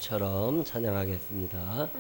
처럼 찬양하겠습니다.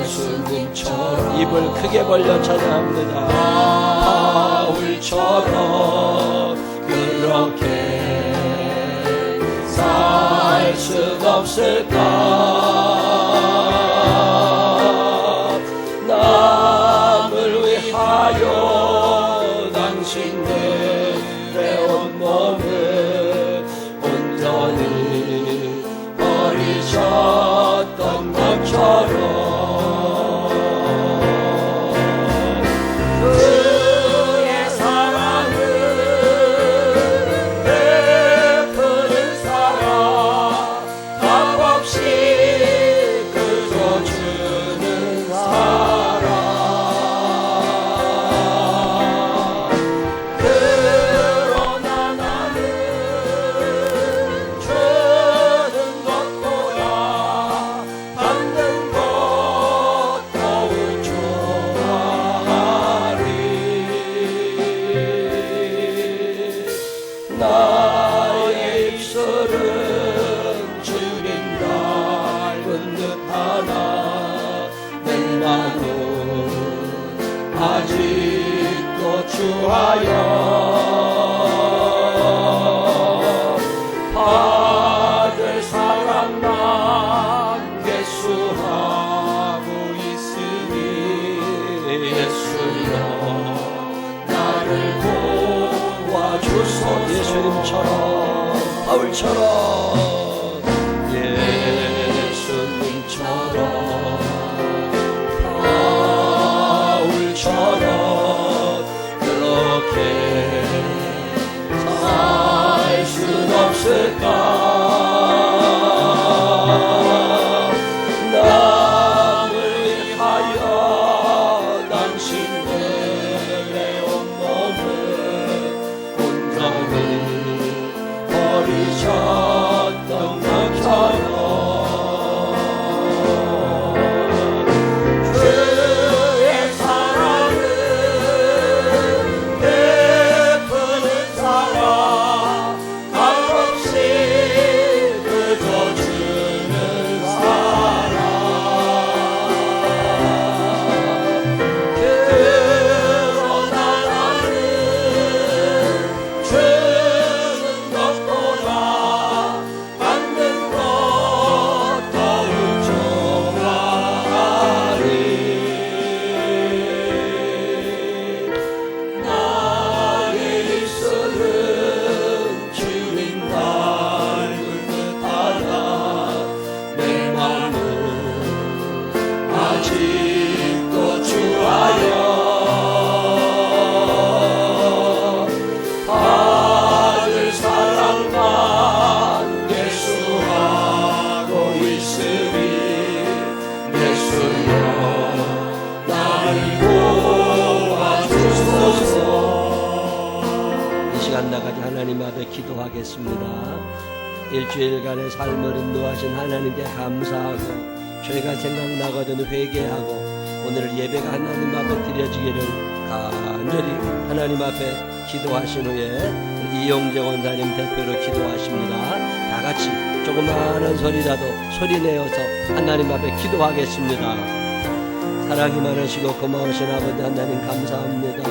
예수님처럼 입을 크게 벌려 찬양합니다. 바울처럼 그렇게 살 순 없을까? 남을 위하여 당신들의 온몸을 온전히 버리셨던 것처럼 나의 입술은 주님 닮은 듯하나 내 마음은 아직도 주하여 받을 사랑만 계수하고 있으니 예수여 나를 도와주소. 예수님처럼 바울처럼 예수님처럼 바울처럼 그렇게 살 순 없을까? 남을 위하여 당신들의 온몸을 버리셨던 가지 하나님 앞에 기도하겠습니다. 일주일간의 삶을 인도하신 하나님께 감사하고 저희가 생각나거든 회개하고 오늘 예배가 하나님 앞에 드려지기를 간절히 하나님 앞에 기도하신 후에 이용재 원사님 대표로 기도하십니다. 다 같이 조그마한 소리라도 소리내어서 하나님 앞에 기도하겠습니다. 사랑이 많으시고 고마우신 아버지 하나님 감사합니다.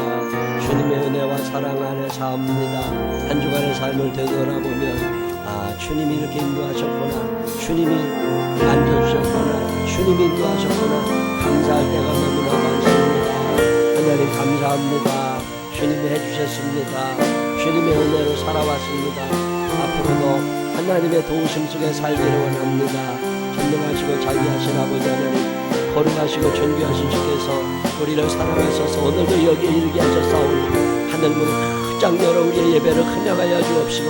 주님의 은혜와 사랑 안에 사옵니다. 한 주간의 삶을 되돌아보면 주님이 이렇게 인도하셨구나, 주님이 만져주셨구나, 주님이 인도하셨구나 감사할 때가 너무나 많습니다. 하나님 감사합니다. 주님이 해주셨습니다. 주님의 은혜로 살아왔습니다. 앞으로도 하나님의 도우심 속에 살기를 원합니다. 전능하시고 자비하신 아버지 하나님, 거룩하시고 존귀하신 주께서 우리를 사랑하셔서 오늘도 여기에 이르게 하셨사오니 하늘문을 크장 열어 우리의 예배를 헌양하여 주옵시고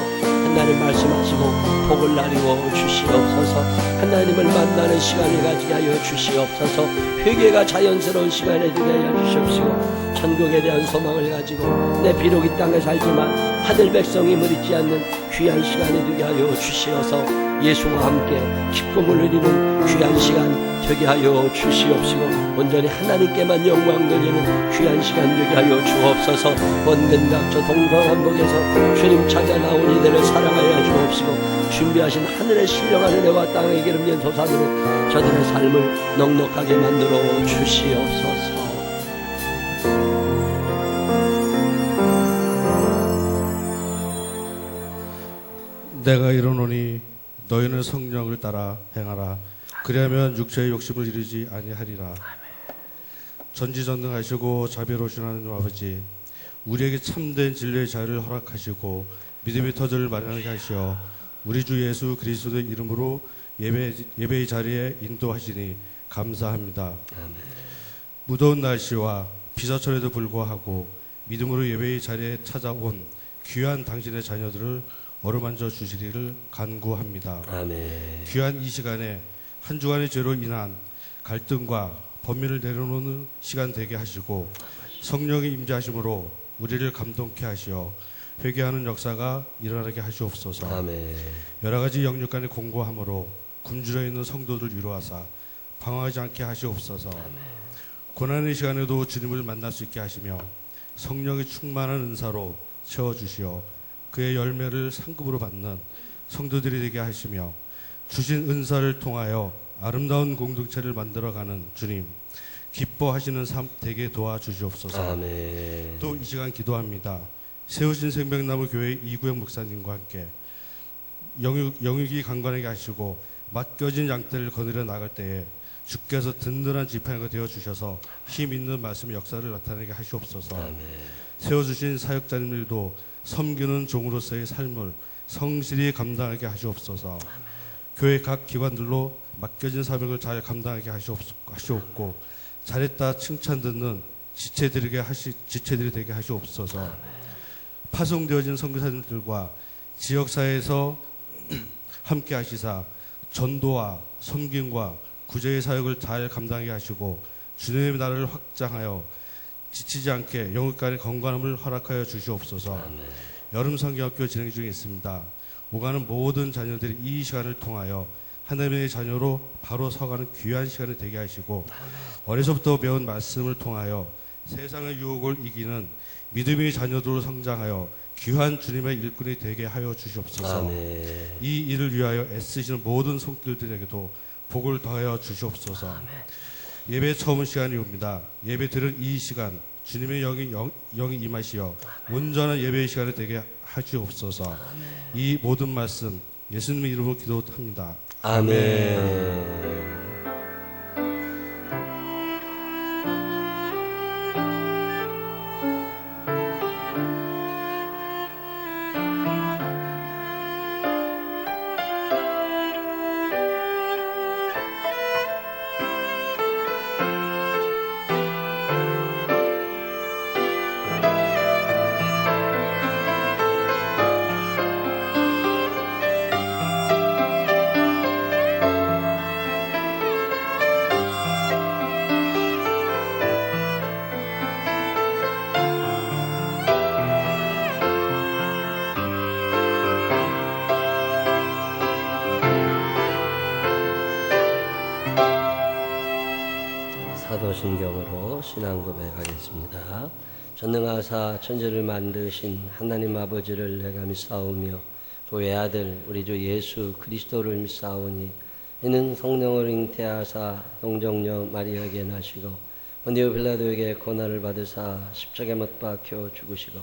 하나님 말씀하시고 복을 나누어 주시옵소서. 하나님을 만나는 시간을 가지게 하여 주시옵소서. 회개가 자연스러운 시간을 되게 하여 주시옵시고 천국에 대한 소망을 가지고 내 비록 이 땅에 살지만 하늘 백성임을 잊지 않는 귀한 시간이 되게 하여 주시어서 예수와 함께 기쁨을 누리는 귀한 시간 되게 하여 주시옵시고 온전히 하나님께만 영광 돌리는 귀한 시간 되게 하여 주옵소서. 원근각저 동서남북에서 주님 찾아 나온 이들을 사랑하여 주옵시고 준비하신 하늘의 신령한 은혜와 땅의 기름진 도산으로 저들의 삶을 넉넉하게 만들어 주시옵소서. 내가 이르노니 너희는 성령을 따라 행하라. 그리하면 육체의 욕심을 이루지 아니하리라. 전지전능하시고 자비로우신 하나님 아버지, 우리에게 참된 진리의 자유를 허락하시고 믿음의 터전을 마련하게 하시어 우리 주 예수 그리스도의 이름으로 예배의 자리에 인도하시니 감사합니다. 무더운 날씨와 비사철에도 불구하고 믿음으로 예배의 자리에 찾아온 귀한 당신의 자녀들을 어루만져 주시리를 간구합니다. 아멘. 귀한 이 시간에 한 주간의 죄로 인한 갈등과 번민을 내려놓는 시간 되게 하시고 성령의 임재하심으로 우리를 감동케 하시어 회개하는 역사가 일어나게 하시옵소서. 아멘. 여러 가지 영육간의 공고함으로 굶주려 있는 성도들 위로하사 방황하지 않게 하시옵소서. 고난의 시간에도 주님을 만날 수 있게 하시며 성령의 충만한 은사로 채워주시어 그의 열매를 상급으로 받는 성도들이 되게 하시며 주신 은사를 통하여 아름다운 공동체를 만들어가는 주님, 기뻐하시는 삶 되게 도와주시옵소서. 아멘. 또 이 시간 기도합니다. 세우신 생명나무 교회 이구영 목사님과 함께 영육이 강건하게 하시고 맡겨진 양떼를 거느려 나갈 때에 주께서 든든한 지팡이가 되어주셔서 힘 있는 말씀의 역사를 나타내게 하시옵소서. 아멘. 세워주신 사역자님들도 섬기는 종으로서의 삶을 성실히 감당하게 하시옵소서. 교회 각 기관들로 맡겨진 사명을 잘 감당하게 하시옵고 잘했다 칭찬 듣는 지체들이 되게 하시옵소서. 파송되어진 선교사님들과 지역사회에서 함께 하시사 전도와 섬김과 구제의 사역을 잘 감당하게 하시고 주님의 나라를 확장하여 지치지 않게 영육간의 건강함을 허락하여 주시옵소서. 여름 성경학교 진행 중에 있습니다. 오가는 모든 자녀들이 이 시간을 통하여 하나님의 자녀로 바로 서가는 귀한 시간이 되게 하시고 어려서부터 배운 말씀을 통하여 세상의 유혹을 이기는 믿음의 자녀들로 성장하여 귀한 주님의 일꾼이 되게 하여 주시옵소서. 아멘. 이 일을 위하여 애쓰시는 모든 손길들에게도 복을 더하여 주시옵소서. 아멘. 예배 처음 시간이 옵니다. 예배 드릴 이 시간 주님의 영이 임하시어 온전한 예배의 시간이 되게 하시옵소서. 이 모든 말씀 예수님의 이름으로 기도합니다. 아멘. 사도신경으로 신앙 고백하겠습니다. 전능하사 천지를 만드신 하나님 아버지를 내가 믿사오며 그 외아들 우리 주 예수 그리스도를 믿사오니 이는 성령을 잉태하사 동정녀 마리아에게 나시고 본디오 빌라도에게 고난을 받으사 십자가에 못 박혀 죽으시고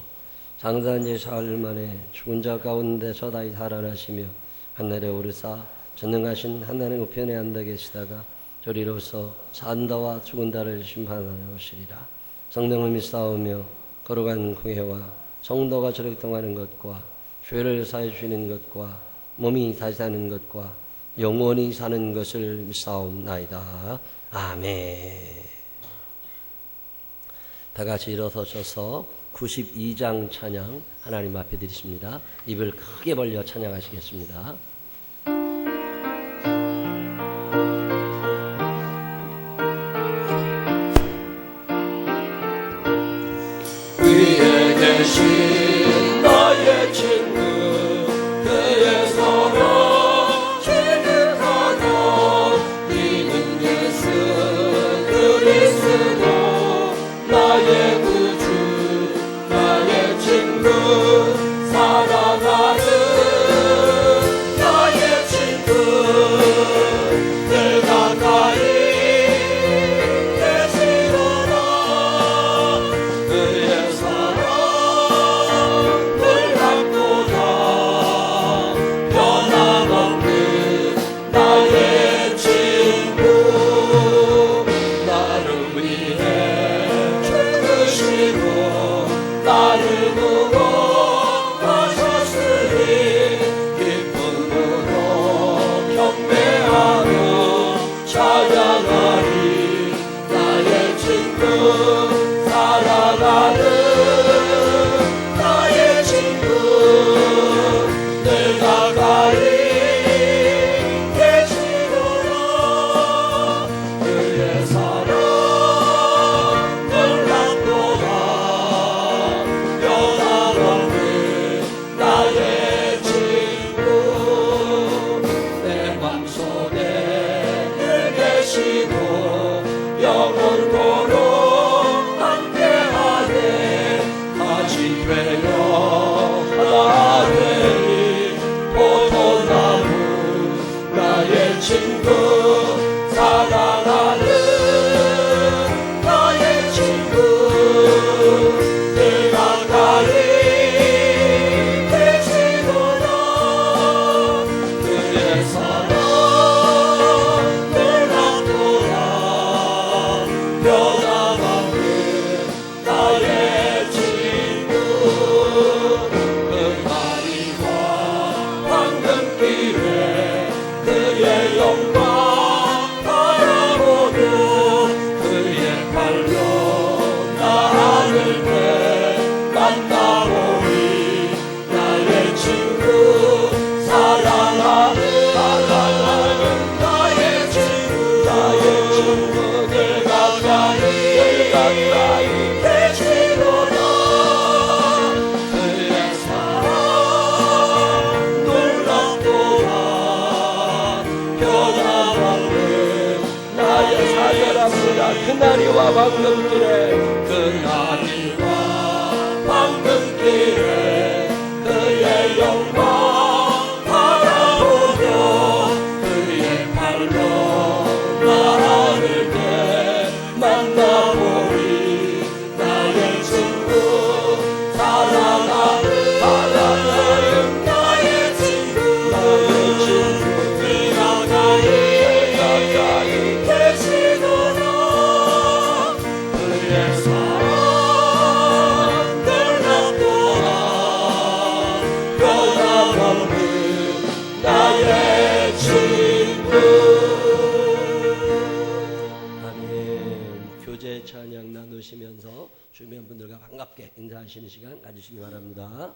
장사한 지 사흘 만에 죽은 자 가운데서 다시 살아나시며 하늘에 오르사 전능하신 하나님 우편에 앉아 계시다가 저리로서 산다와 죽은 자를 심판하러 오시리라. 성령을 믿사오며 거룩한 공회와 성도가 저력동하는 것과 죄를 사해 주시는 것과 몸이 다시 사는 것과 영원히 사는 것을 믿사옵나이다. 아멘. 다 같이 일어서셔서 92장 찬양 하나님 앞에 드리십니다. 입을 크게 벌려 찬양하시겠습니다. 위에 계신 나의 친구 그의 사랑 지극하다 이는 예수 그리스도 나의 구주 나의 친구 사랑하는 나의 친구 늘 가까이 계시도다 그의 사랑 놀랍도다 변함없는 나의 친구 나를 위해 죽으시고 나를 구원하셨으니 기쁨으로 경배하며 찬양하리 나의 친구 사랑하는 나의 친구 늘 가까이 계시도다 그의 사랑 놀랍도다 변함없는 나의 친구 내 맘속에 늘 계시고 영원토록 함께하네 다시 되어 하나 되리 포도나무 나의 친구 사랑하는 나의 친구 늘 가까이 계시도다 그의 사랑 놀랍도다 변함없는 나의 친구 금마리와 황금길에 그의 영광 바라보며 그의 발로 나를 때 만나보리 나의 친구 사랑하는 나의 친구 늘 가까이 계시도다 그의 사랑 놀랍도다 변함없는 나의 사랑합니다. 그날이 와 황금길에 그날이 와 황금길에 그의 영광 바라보며 그의 발로 나를 때 만나보리 나의 친구 사랑하는 나의 친구 늘 가까이 계시도다 그의 사랑 놀랍도다 변함없는 나의 친구. 아멘. 교제 찬양 나누시면서 주변 분들과 반갑게 인사하시는 시간 가지시기 바랍니다.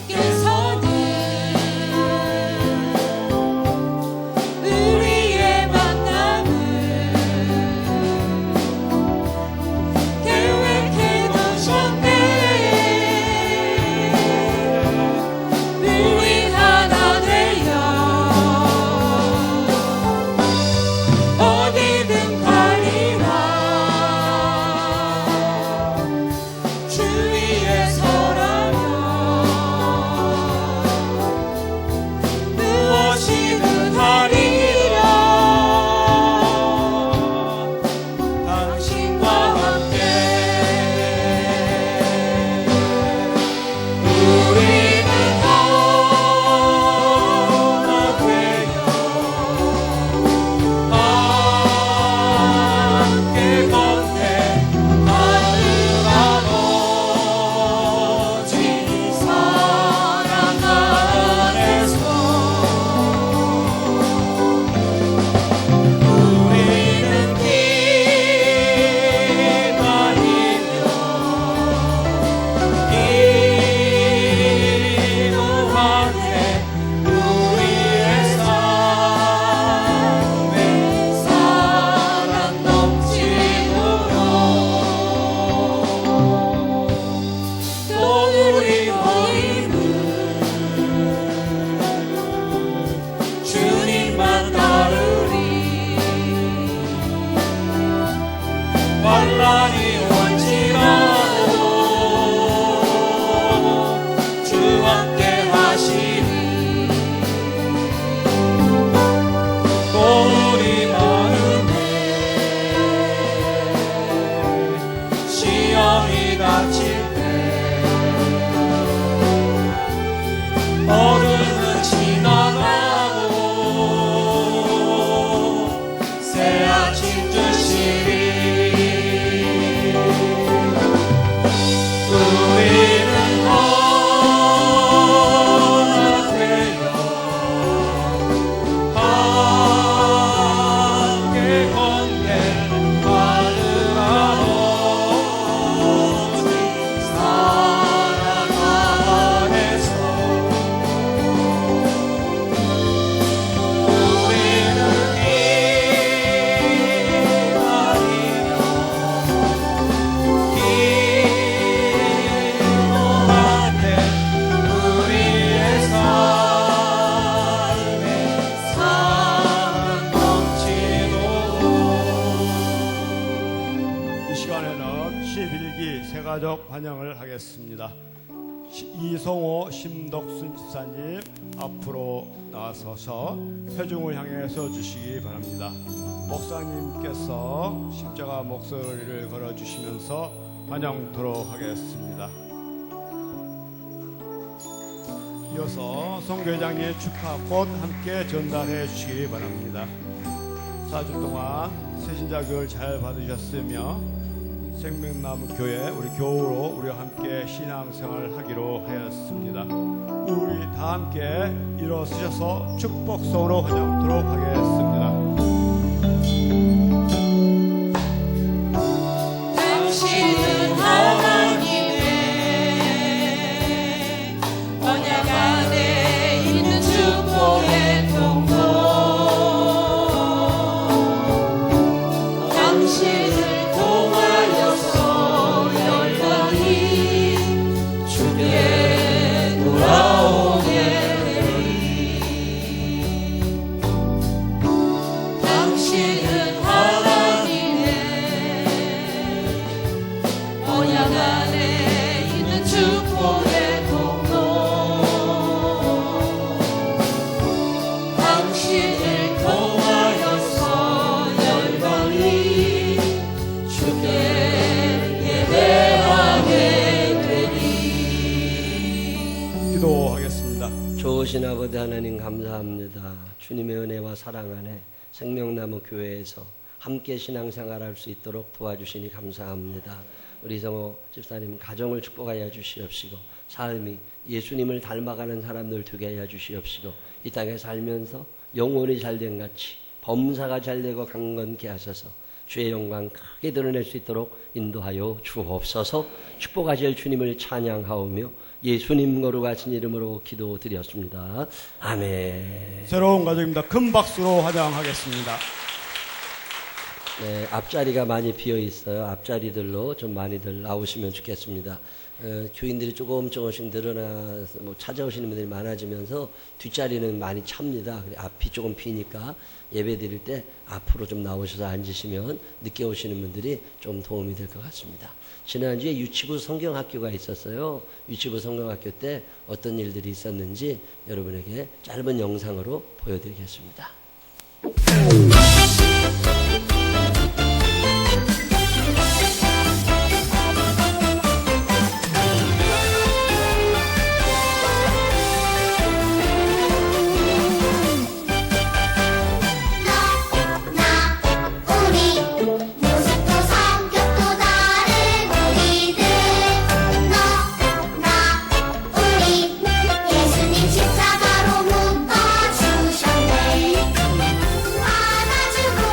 하나님께서는 우리의 만남을 계획해 놓으셨네 시간이 온지라도 주 함께 하시니 또 우리 마음에 시험이 닥칠 때 어둠은 지나가고 새 아침 주시리 우리는 하나 되어 함께 공개 하늘 아버지 사랑 안에서 우리는 기다리며 기도하되 우리의 삶에 사랑 넘치도록 이 시간에는 11기 세가족 환영을 하겠습니다. 이성호 심덕순 집사님 앞으로 나서서 회중을 향해 서 주시기 바랍니다. 목사님께서 십자가 목소리를 걸어주시면서 환영토록 하겠습니다. 이어서 성교장의 축하꽃 함께 전달해 주시기 바랍니다. 4주 동안 새신자교를 잘 받으셨으며 생명나무 교회 우리 교우로 우리와 함께 신앙생활을 하기로 하였습니다. 우리 다 함께 일어서셔서 축복성으로 환영토록 하겠습니다. 당신은 하나님의 언약 안에 있는 축복의 통로 당신을 통하여서 영광이 주께 돌아오게 되리 당신은 하나님의 언약 안에 있는 축복의 통로 당신을 통하여서 영광이 주께 예배하게 되리 기도하겠습니다. 좋으신 아버지 하나님 감사합니다. 주님의 은혜와 사랑 안에 생명나무 교회에서 함께 신앙생활할 수 있도록 도와주시니 감사합니다. 우리 성호 집사님 가정을 축복하여 주시옵시고 삶이 예수님을 닮아가는 사람들 되게 하여 주시옵시고 이 땅에 살면서 영혼이 잘된 같이 범사가 잘되고 강건케 하셔서 주의 영광 크게 드러낼 수 있도록 인도하여 주옵소서. 축복하실 주님을 찬양하오며 예수님 거룩하신 이름으로 기도드렸습니다. 아멘. 새로운 가족입니다. 큰 박수로 환영하겠습니다. 네, 앞자리가 많이 비어 있어요. 앞자리들로 좀 많이들 나오시면 좋겠습니다. 교인들이 조금씩 늘어나서 찾아오시는 분들이 많아지면서 뒷자리는 많이 찹니다. 앞이 조금 비니까 예배 드릴 때 앞으로 좀 나오셔서 앉으시면 늦게 오시는 분들이 좀 도움이 될 것 같습니다. 지난주에 유치부 성경학교가 있었어요. 유치부 성경학교 때 어떤 일들이 있었는지 여러분에게 짧은 영상으로 보여드리겠습니다. 예수님 십자가로 묶어주셨네. 안아주고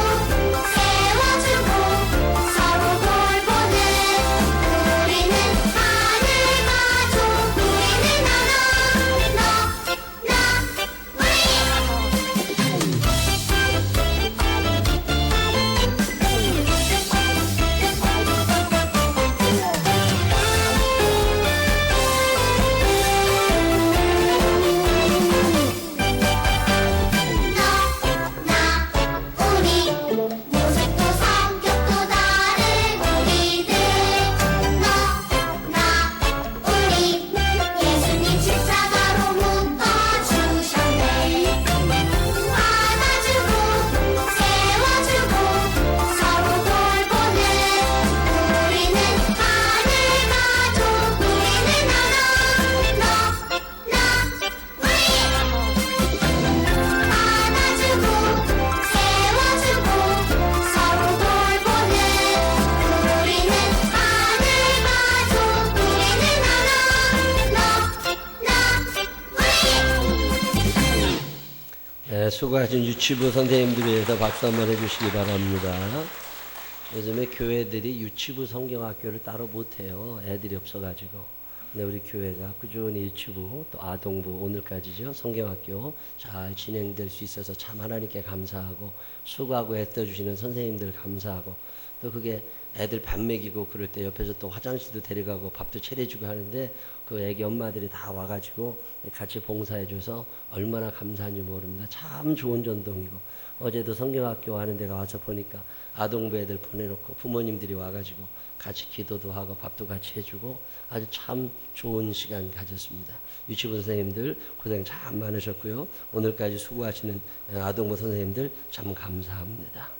수고하신 유치부 선생님들에 대해서 박수 한번 해주시기 바랍니다. 요즘에 교회들이 유치부 성경학교를 따로 못해요. 애들이 없어가지고. 근데 우리 교회가 꾸준히 유치부 또 아동부 오늘까지죠. 성경학교 잘 진행될 수 있어서 참 하나님께 감사하고 수고하고 애써주시는 선생님들 감사하고 또 그게 애들 밥 먹이고 그럴 때 옆에서 또 화장실도 데려가고 밥도 차려주고 하는데 그 애기 엄마들이 다 와가지고 같이 봉사해줘서 얼마나 감사한지 모릅니다. 참 좋은 전동이고 어제도 성경학교 하는 데가 와서 보니까 아동부 애들 보내놓고 부모님들이 와가지고 같이 기도도 하고 밥도 같이 해주고 아주 참 좋은 시간 가졌습니다. 유치부 선생님들 고생 참 많으셨고요. 오늘까지 수고하시는 아동부 선생님들 참 감사합니다.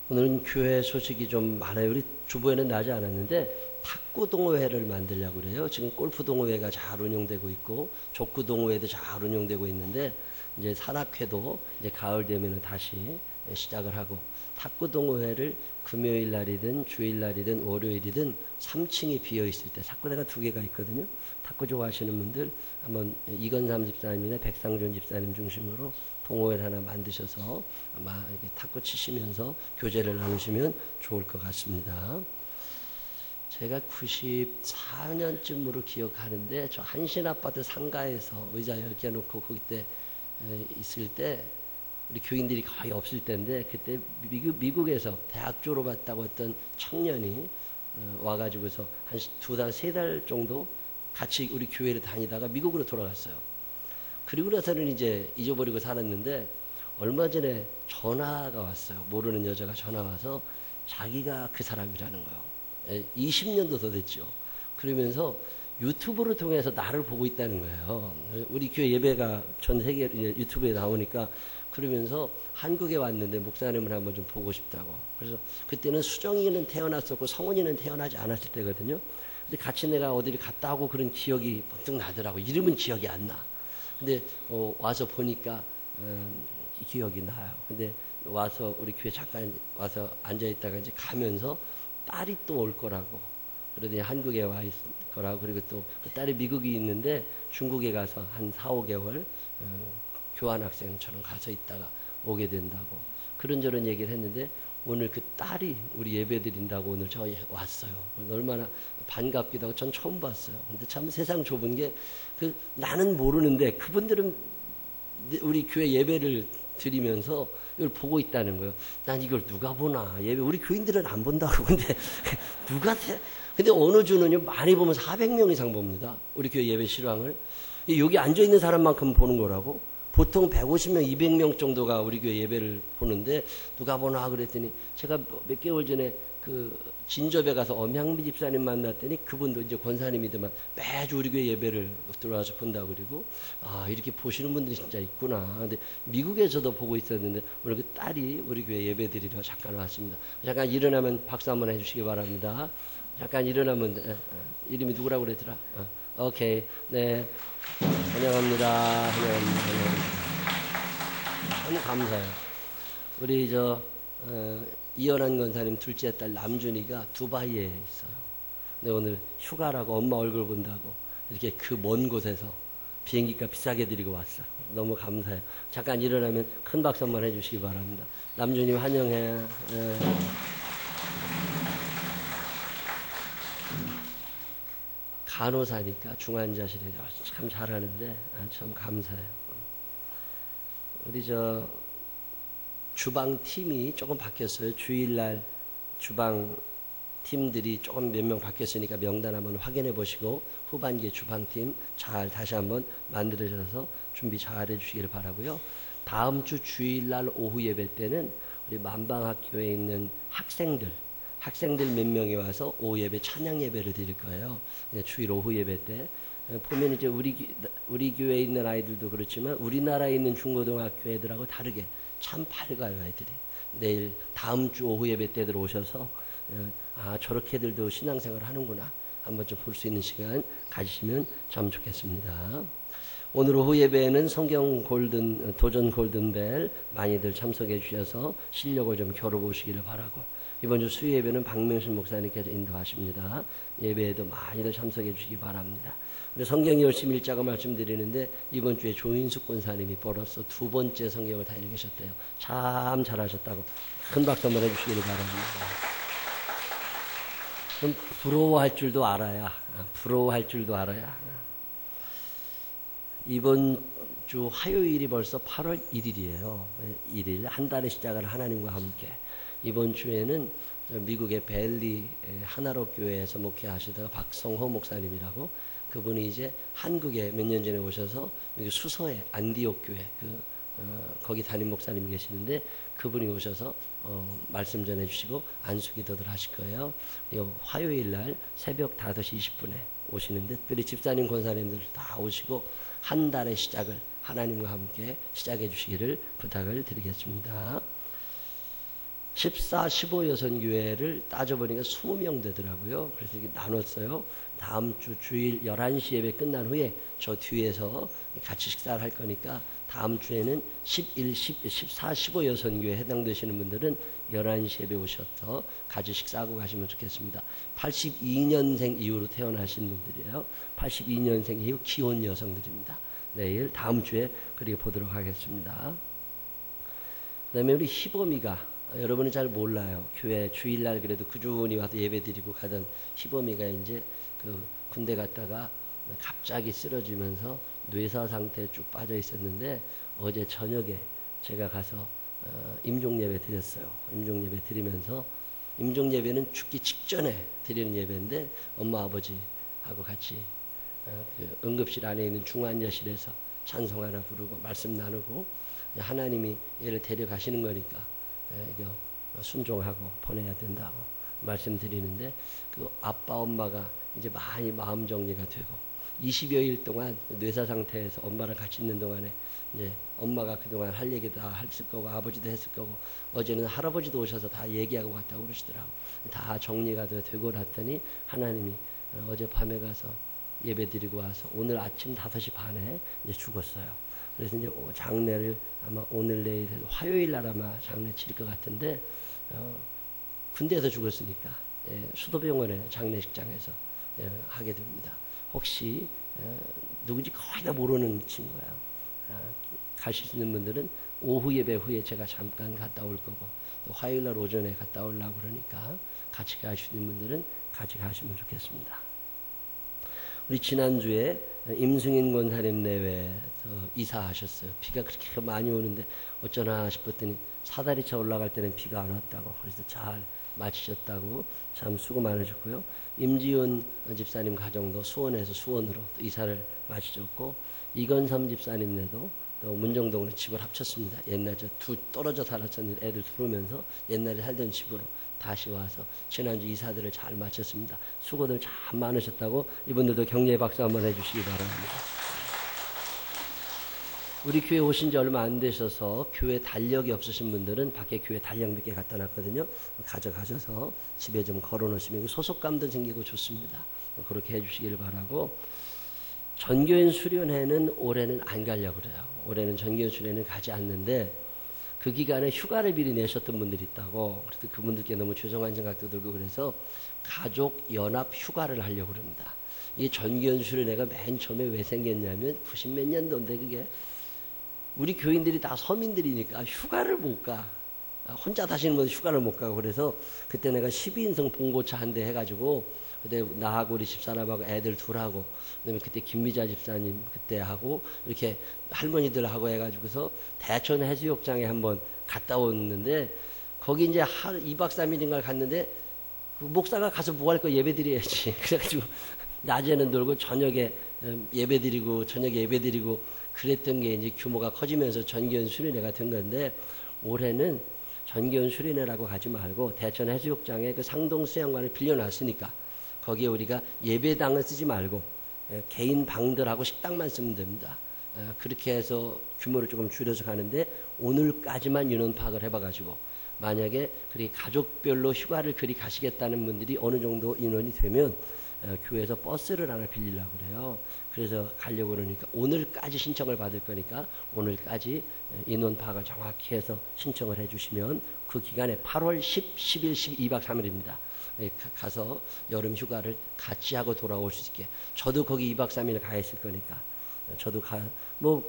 오늘은 교회 소식이 좀 많아요. 우리 주보에는 나지 않았는데 탁구 동호회를 만들려고 그래요. 지금 골프 동호회가 잘 운영되고 있고 족구 동호회도 잘 운영되고 있는데 이제 산악회도 이제 가을 되면 다시 시작을 하고 탁구 동호회를 금요일 날이든 주일 날이든 월요일이든 3층이 비어 있을 때 탁구대가 2개가 있거든요. 탁구 좋아하시는 분들 한번 이건삼 집사님이나 백상존 집사님 중심으로 동호회를 하나 만드셔서 아마 이렇게 탁구 치시면서 교제를 나누시면 좋을 것 같습니다. 제가 94년쯤으로 기억하는데 저 한신아파트 상가에서 의자 10개 놓고 거기 때 있을 때 우리 교인들이 거의 없을 때인데 그때 미국에서 대학 졸업했다고 했던 청년이 와가지고서 한 2달, 3달 정도 같이 우리 교회를 다니다가 미국으로 돌아갔어요. 그리고 나서는 이제 잊어버리고 살았는데 얼마 전에 전화가 왔어요. 모르는 여자가 전화 와서 자기가 그 사람이라는 거예요. 20년도 더 됐죠. 그러면서 유튜브를 통해서 나를 보고 있다는 거예요. 우리 교회 예배가 전 세계 유튜브에 나오니까 그러면서 한국에 왔는데 목사님을 한번 좀 보고 싶다고. 그래서 그때는 수정이는 태어났었고 성원이는 태어나지 않았을 때거든요. 근데 같이 내가 어디를 갔다 오고 그런 기억이 번뜩 나더라고. 이름은 기억이 안 나. 근데 와서 보니까 기억이 나요. 근데 와서 우리 교회 잠깐 와서 앉아 있다가 이제 가면서 딸이 또 올 거라고. 그러더니 한국에 와 있을 거라고. 그리고 또 그 딸이 미국이 있는데 중국에 가서 한 4, 5개월 교환학생처럼 가서 있다가 오게 된다고. 그런저런 얘기를 했는데 오늘 그 딸이 우리 예배 드린다고 오늘 저희 왔어요. 얼마나 반갑기도 하고 전 처음 봤어요. 근데 참 세상 좁은 게 나는 모르는데 그분들은 우리 교회 예배를 드리면서 이걸 보고 있다는 거예요. 난 이걸 누가 보나. 예배 우리 교인들은 안 본다고. 근데 근데 어느 주는요 많이 보면 400명 이상 봅니다. 우리 교회 예배 실황을. 여기 앉아 있는 사람만큼 보는 거라고. 보통 150명, 200명 정도가 우리 교회 예배를 보는데 누가 보나 그랬더니 제가 몇 개월 전에 그 진접에 가서 엄향미 집사님 만났더니 그분도 이제 권사님이더만 매주 우리 교회 예배를 들어와서 본다고 그리고 이렇게 보시는 분들이 진짜 있구나. 근데 미국에서도 보고 있었는데 오늘 그 딸이 우리 교회 예배 드리러 잠깐 왔습니다. 잠깐 일어나면 박수 한번 해주시기 바랍니다. 잠깐 일어나면 이름이 누구라고 그랬더라? 오케이. 네. 환영합니다. 참 감사해요. 우리 이현한 권사님 둘째 딸 남준이가 두바이에 있어요. 근데 오늘 휴가라고 엄마 얼굴 본다고 이렇게 그 먼 곳에서 비행기값 비싸게 드리고 왔어요. 너무 감사해요. 잠깐 일어나면 큰 박수 한번 해주시기 바랍니다. 남준이 환영해. 간호사니까 중환자실에 참 잘하는데 참 감사해요. 우리 주방팀이 조금 바뀌었어요. 주일날 주방팀들이 조금 몇 명 바뀌었으니까 명단 한번 확인해 보시고 후반기에 주방팀 잘 다시 한번 만들어져서 준비 잘 해주시기를 바라고요. 다음 주 주일날 오후 예배 때는 우리 만방학교에 있는 학생들 몇 명이 와서 오후 예배 찬양 예배를 드릴 거예요. 주일 오후 예배 때 보면 이제 우리 교회에 있는 아이들도 그렇지만 우리나라에 있는 중고등학교 애들하고 다르게 참 밝아요 애들이. 내일 다음 주 오후 예배 때들 오셔서 저렇게들도 신앙생활을 하는구나 한번 좀 볼 수 있는 시간 가지시면 참 좋겠습니다. 오늘 오후 예배에는 성경 도전 골든벨 많이들 참석해 주셔서 실력을 좀 겨뤄보시기를 바라고 이번 주 수요 예배는 박명신 목사님께서 인도하십니다. 예배에도 많이들 참석해 주시기 바랍니다. 우리 성경 열심히 읽자고 말씀드리는데 이번 주에 조인숙 권사님이 벌어서 2번째 성경을 다 읽으셨대요. 참 잘하셨다고 큰 박수 한번 해주시기 바랍니다. 그럼 부러워할 줄도 알아야 이번 주 화요일이 벌써 8월 1일이에요. 1일 한 달의 시작을 하나님과 함께. 이번 주에는 미국의 벨리 하나로 교회에서 목회하시다가 박성호 목사님이라고 그분이 이제 한국에 몇 년 전에 오셔서 여기 수서에 안디옥 교회 거기 담임 목사님이 계시는데 그분이 오셔서 말씀 전해주시고 안수기도들 하실 거예요. 화요일 날 새벽 5시 20분에 오시는데 특별히 집사님 권사님들 다 오시고 한 달의 시작을 하나님과 함께 시작해 주시기를 부탁을 드리겠습니다. 14, 15 여선교회를 따져보니까 20명 되더라고요. 그래서 이렇게 나눴어요. 다음 주 주일 11시 예배 끝난 후에 저 뒤에서 같이 식사를 할 거니까 다음 주에는 11, 14, 15 여선교회에 해당되시는 분들은 11시 예배 오셔서 같이 식사하고 가시면 좋겠습니다. 82년생 이후로 태어나신 분들이에요. 82년생 이후 기혼 여성들입니다. 내일 다음 주에 그렇게 보도록 하겠습니다. 그 다음에 우리 희범이가 여러분이 잘 몰라요. 교회 주일날 그래도 꾸준히 와서 예배 드리고 가던 희범이가 이제 그 군대 갔다가 갑자기 쓰러지면서 뇌사 상태에 쭉 빠져 있었는데 어제 저녁에 제가 가서 임종예배 드렸어요. 임종예배 드리면서 임종예배는 죽기 직전에 드리는 예배인데 엄마 아버지하고 같이 그 응급실 안에 있는 중환자실에서 찬송 하나 부르고 말씀 나누고 하나님이 얘를 데려가시는 거니까 이거 순종하고 보내야 된다고 말씀드리는데 그 아빠 엄마가 이제 많이 마음 정리가 되고 20여일 동안 뇌사 상태에서 엄마랑 같이 있는 동안에 이제 엄마가 그동안 할 얘기 다 했을 거고 아버지도 했을 거고 어제는 할아버지도 오셔서 다 얘기하고 갔다고 그러시더라고. 다 정리가 되고 났더니 하나님이 어젯밤에 가서 예배 드리고 와서 오늘 아침 5시 반에 이제 죽었어요. 그래서 이제 장례를 아마 오늘 내일 화요일 날 아마 장례 치를 것 같은데 군대에서 죽었으니까 수도병원에 장례식장에서 하게 됩니다. 혹시 누군지 거의 다 모르는 친구예요. 가실 수 있는 분들은 오후 예배 후에 제가 잠깐 갔다 올 거고 또 화요일 날 오전에 갔다 오려고 그러니까 같이 가실 수 있는 분들은 같이 가시면 좋겠습니다. 우리 지난주에 임승인 권사님 내외에서 이사하셨어요. 비가 그렇게 많이 오는데 어쩌나 싶었더니 사다리차 올라갈 때는 비가 안 왔다고 그래서 잘 마치셨다고 참 수고 많으셨고요. 임지훈 집사님 가정도 수원에서 수원으로 또 이사를 마치셨고 이건삼 집사님네도 또 문정동으로 집을 합쳤습니다. 옛날 두 떨어져 살았었는데 애들 들어오면서 옛날에 살던 집으로 다시 와서 지난주 이사들을 잘 마쳤습니다. 수고들 참 많으셨다고 이분들도 격려의 박수 한번 해주시기 바랍니다. 우리 교회 오신 지 얼마 안 되셔서 교회 달력이 없으신 분들은 밖에 교회 달력 몇 개 갖다 놨거든요. 가져가셔서 집에 좀 걸어 놓으시면 소속감도 생기고 좋습니다. 그렇게 해주시길 바라고 전교인 수련회는 올해는 안 가려고 그래요. 올해는 전교인 수련회는 가지 않는데 그 기간에 휴가를 미리 내셨던 분들이 있다고 그래서 그분들께 너무 죄송한 생각도 들고 그래서 가족 연합 휴가를 하려고 그럽니다. 이 전교인 수련회가 맨 처음에 왜 생겼냐면 90몇 년도인데 그게 우리 교인들이 다 서민들이니까 휴가를 못 가. 혼자 다니는 건 휴가를 못 가고 그래서 그때 내가 12인승 봉고차 한 대 해가지고 그때 나하고 우리 집사람하고 애들 둘하고 그다음에 그때 김미자 집사님 그때 하고 이렇게 할머니들하고 해가지고서 대천 해수욕장에 한번 갔다 왔는데 거기 이제 2박 3일인가 갔는데 그 목사가 가서 뭐 할 거 예배 드려야지. 그래가지고 낮에는 놀고 저녁에 예배 드리고 저녁에 예배 드리고 그랬던 게 이제 규모가 커지면서 전기현 수련회가 된 건데 올해는 전기현 수련회라고 가지 말고 대천 해수욕장에 그 상동 수영관을 빌려놨으니까 거기에 우리가 예배당을 쓰지 말고 개인 방들하고 식당만 쓰면 됩니다. 그렇게 해서 규모를 조금 줄여서 가는데 오늘까지만 인원 파악을 해봐가지고 만약에 그리 가족별로 휴가를 그리 가시겠다는 분들이 어느 정도 인원이 되면 교회에서 버스를 하나 빌리려고 그래요. 그래서 가려고 그러니까 오늘까지 신청을 받을 거니까 오늘까지 인원 파악을 정확히 해서 신청을 해주시면 그 기간에 8월 10, 11, 12, 2박 3일입니다. 가서 여름 휴가를 같이 하고 돌아올 수 있게. 저도 거기 2박 3일 가 있을 거니까 저도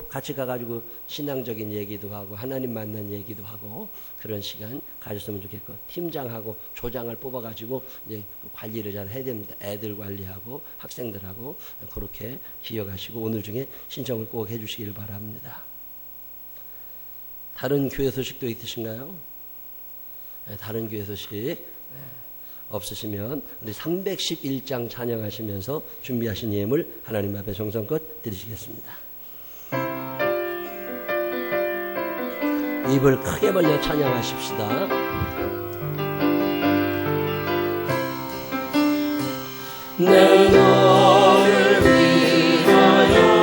같이 가가지고 신앙적인 얘기도 하고 하나님 만난 얘기도 하고 그런 시간 가졌으면 좋겠고, 팀장하고 조장을 뽑아가지고 이제 관리를 잘 해야 됩니다. 애들 관리하고 학생들하고 그렇게 기억하시고 오늘 중에 신청을 꼭 해주시길 바랍니다. 다른 교회 소식도 있으신가요? 다른 교회 소식 없으시면 우리 311장 찬양하시면서 준비하신 예물 하나님 앞에 정성껏 드리시겠습니다. 입을 크게 벌려 찬양하십시다. 내 너를 위하여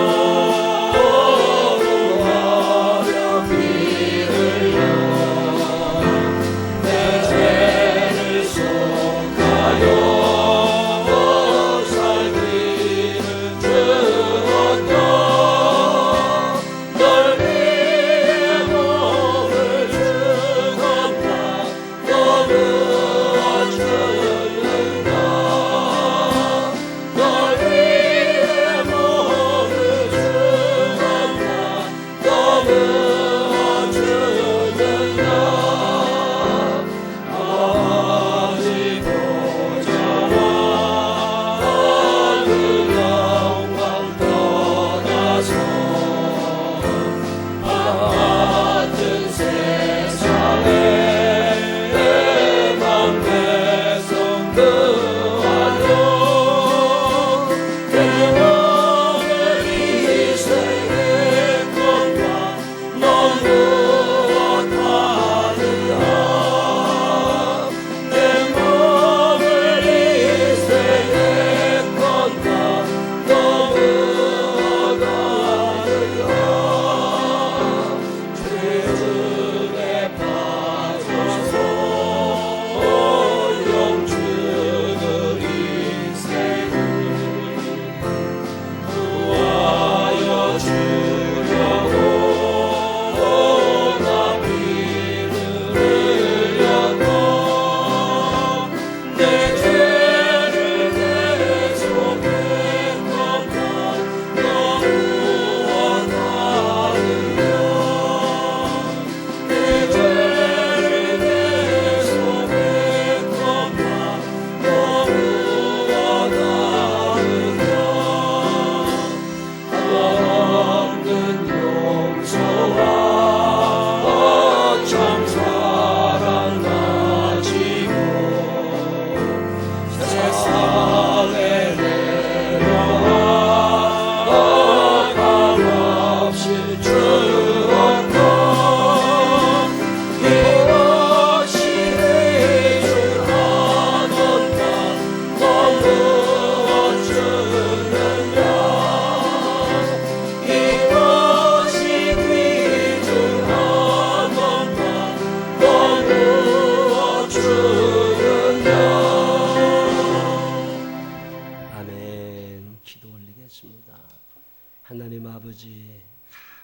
하나님 아버지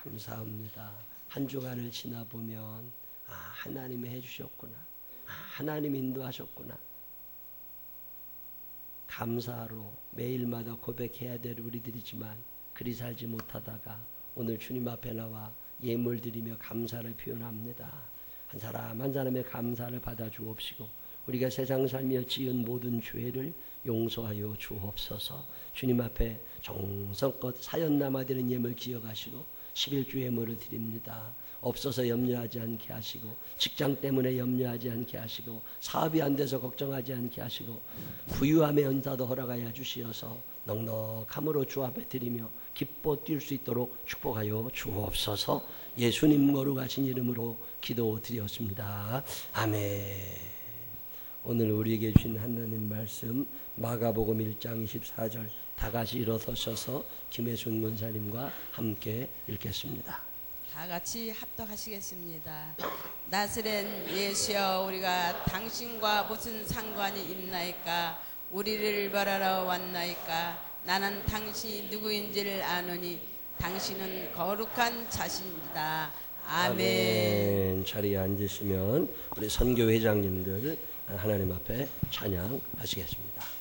감사합니다. 한 주간을 지나보면 하나님이 해주셨구나, 하나님이 인도하셨구나. 감사로 매일마다 고백해야 될 우리들이지만 그리 살지 못하다가 오늘 주님 앞에 나와 예물 드리며 감사를 표현합니다. 한 사람 한 사람의 감사를 받아 주옵시고 우리가 세상 살며 지은 모든 죄를 용서하여 주옵소서. 주님 앞에 정성껏 사연 남아드는 예물 기억하시고 11주 예물을 드립니다. 없어서 염려하지 않게 하시고 직장 때문에 염려하지 않게 하시고 사업이 안 돼서 걱정하지 않게 하시고 부유함의 은사도 허락하여 주시어서 넉넉함으로 주 앞에 드리며 기뻐 뛸 수 있도록 축복하여 주옵소서. 예수님 거룩하신 이름으로 기도드렸습니다. 아멘. 오늘 우리에게 주신 하나님 말씀 마가복음 1장 24절 다 같이 일어서셔서 김혜순 권사님과 함께 읽겠습니다. 다 같이 합독하시겠습니다. 나스렛 예수여, 우리가 당신과 무슨 상관이 있나이까? 우리를 벌하러 왔나이까? 나는 당신이 누구인지를 아노니 당신은 거룩한 자신이다. 아멘. 자리에 앉으시면 우리 선교 회장님들 하나님 앞에 찬양하시겠습니다.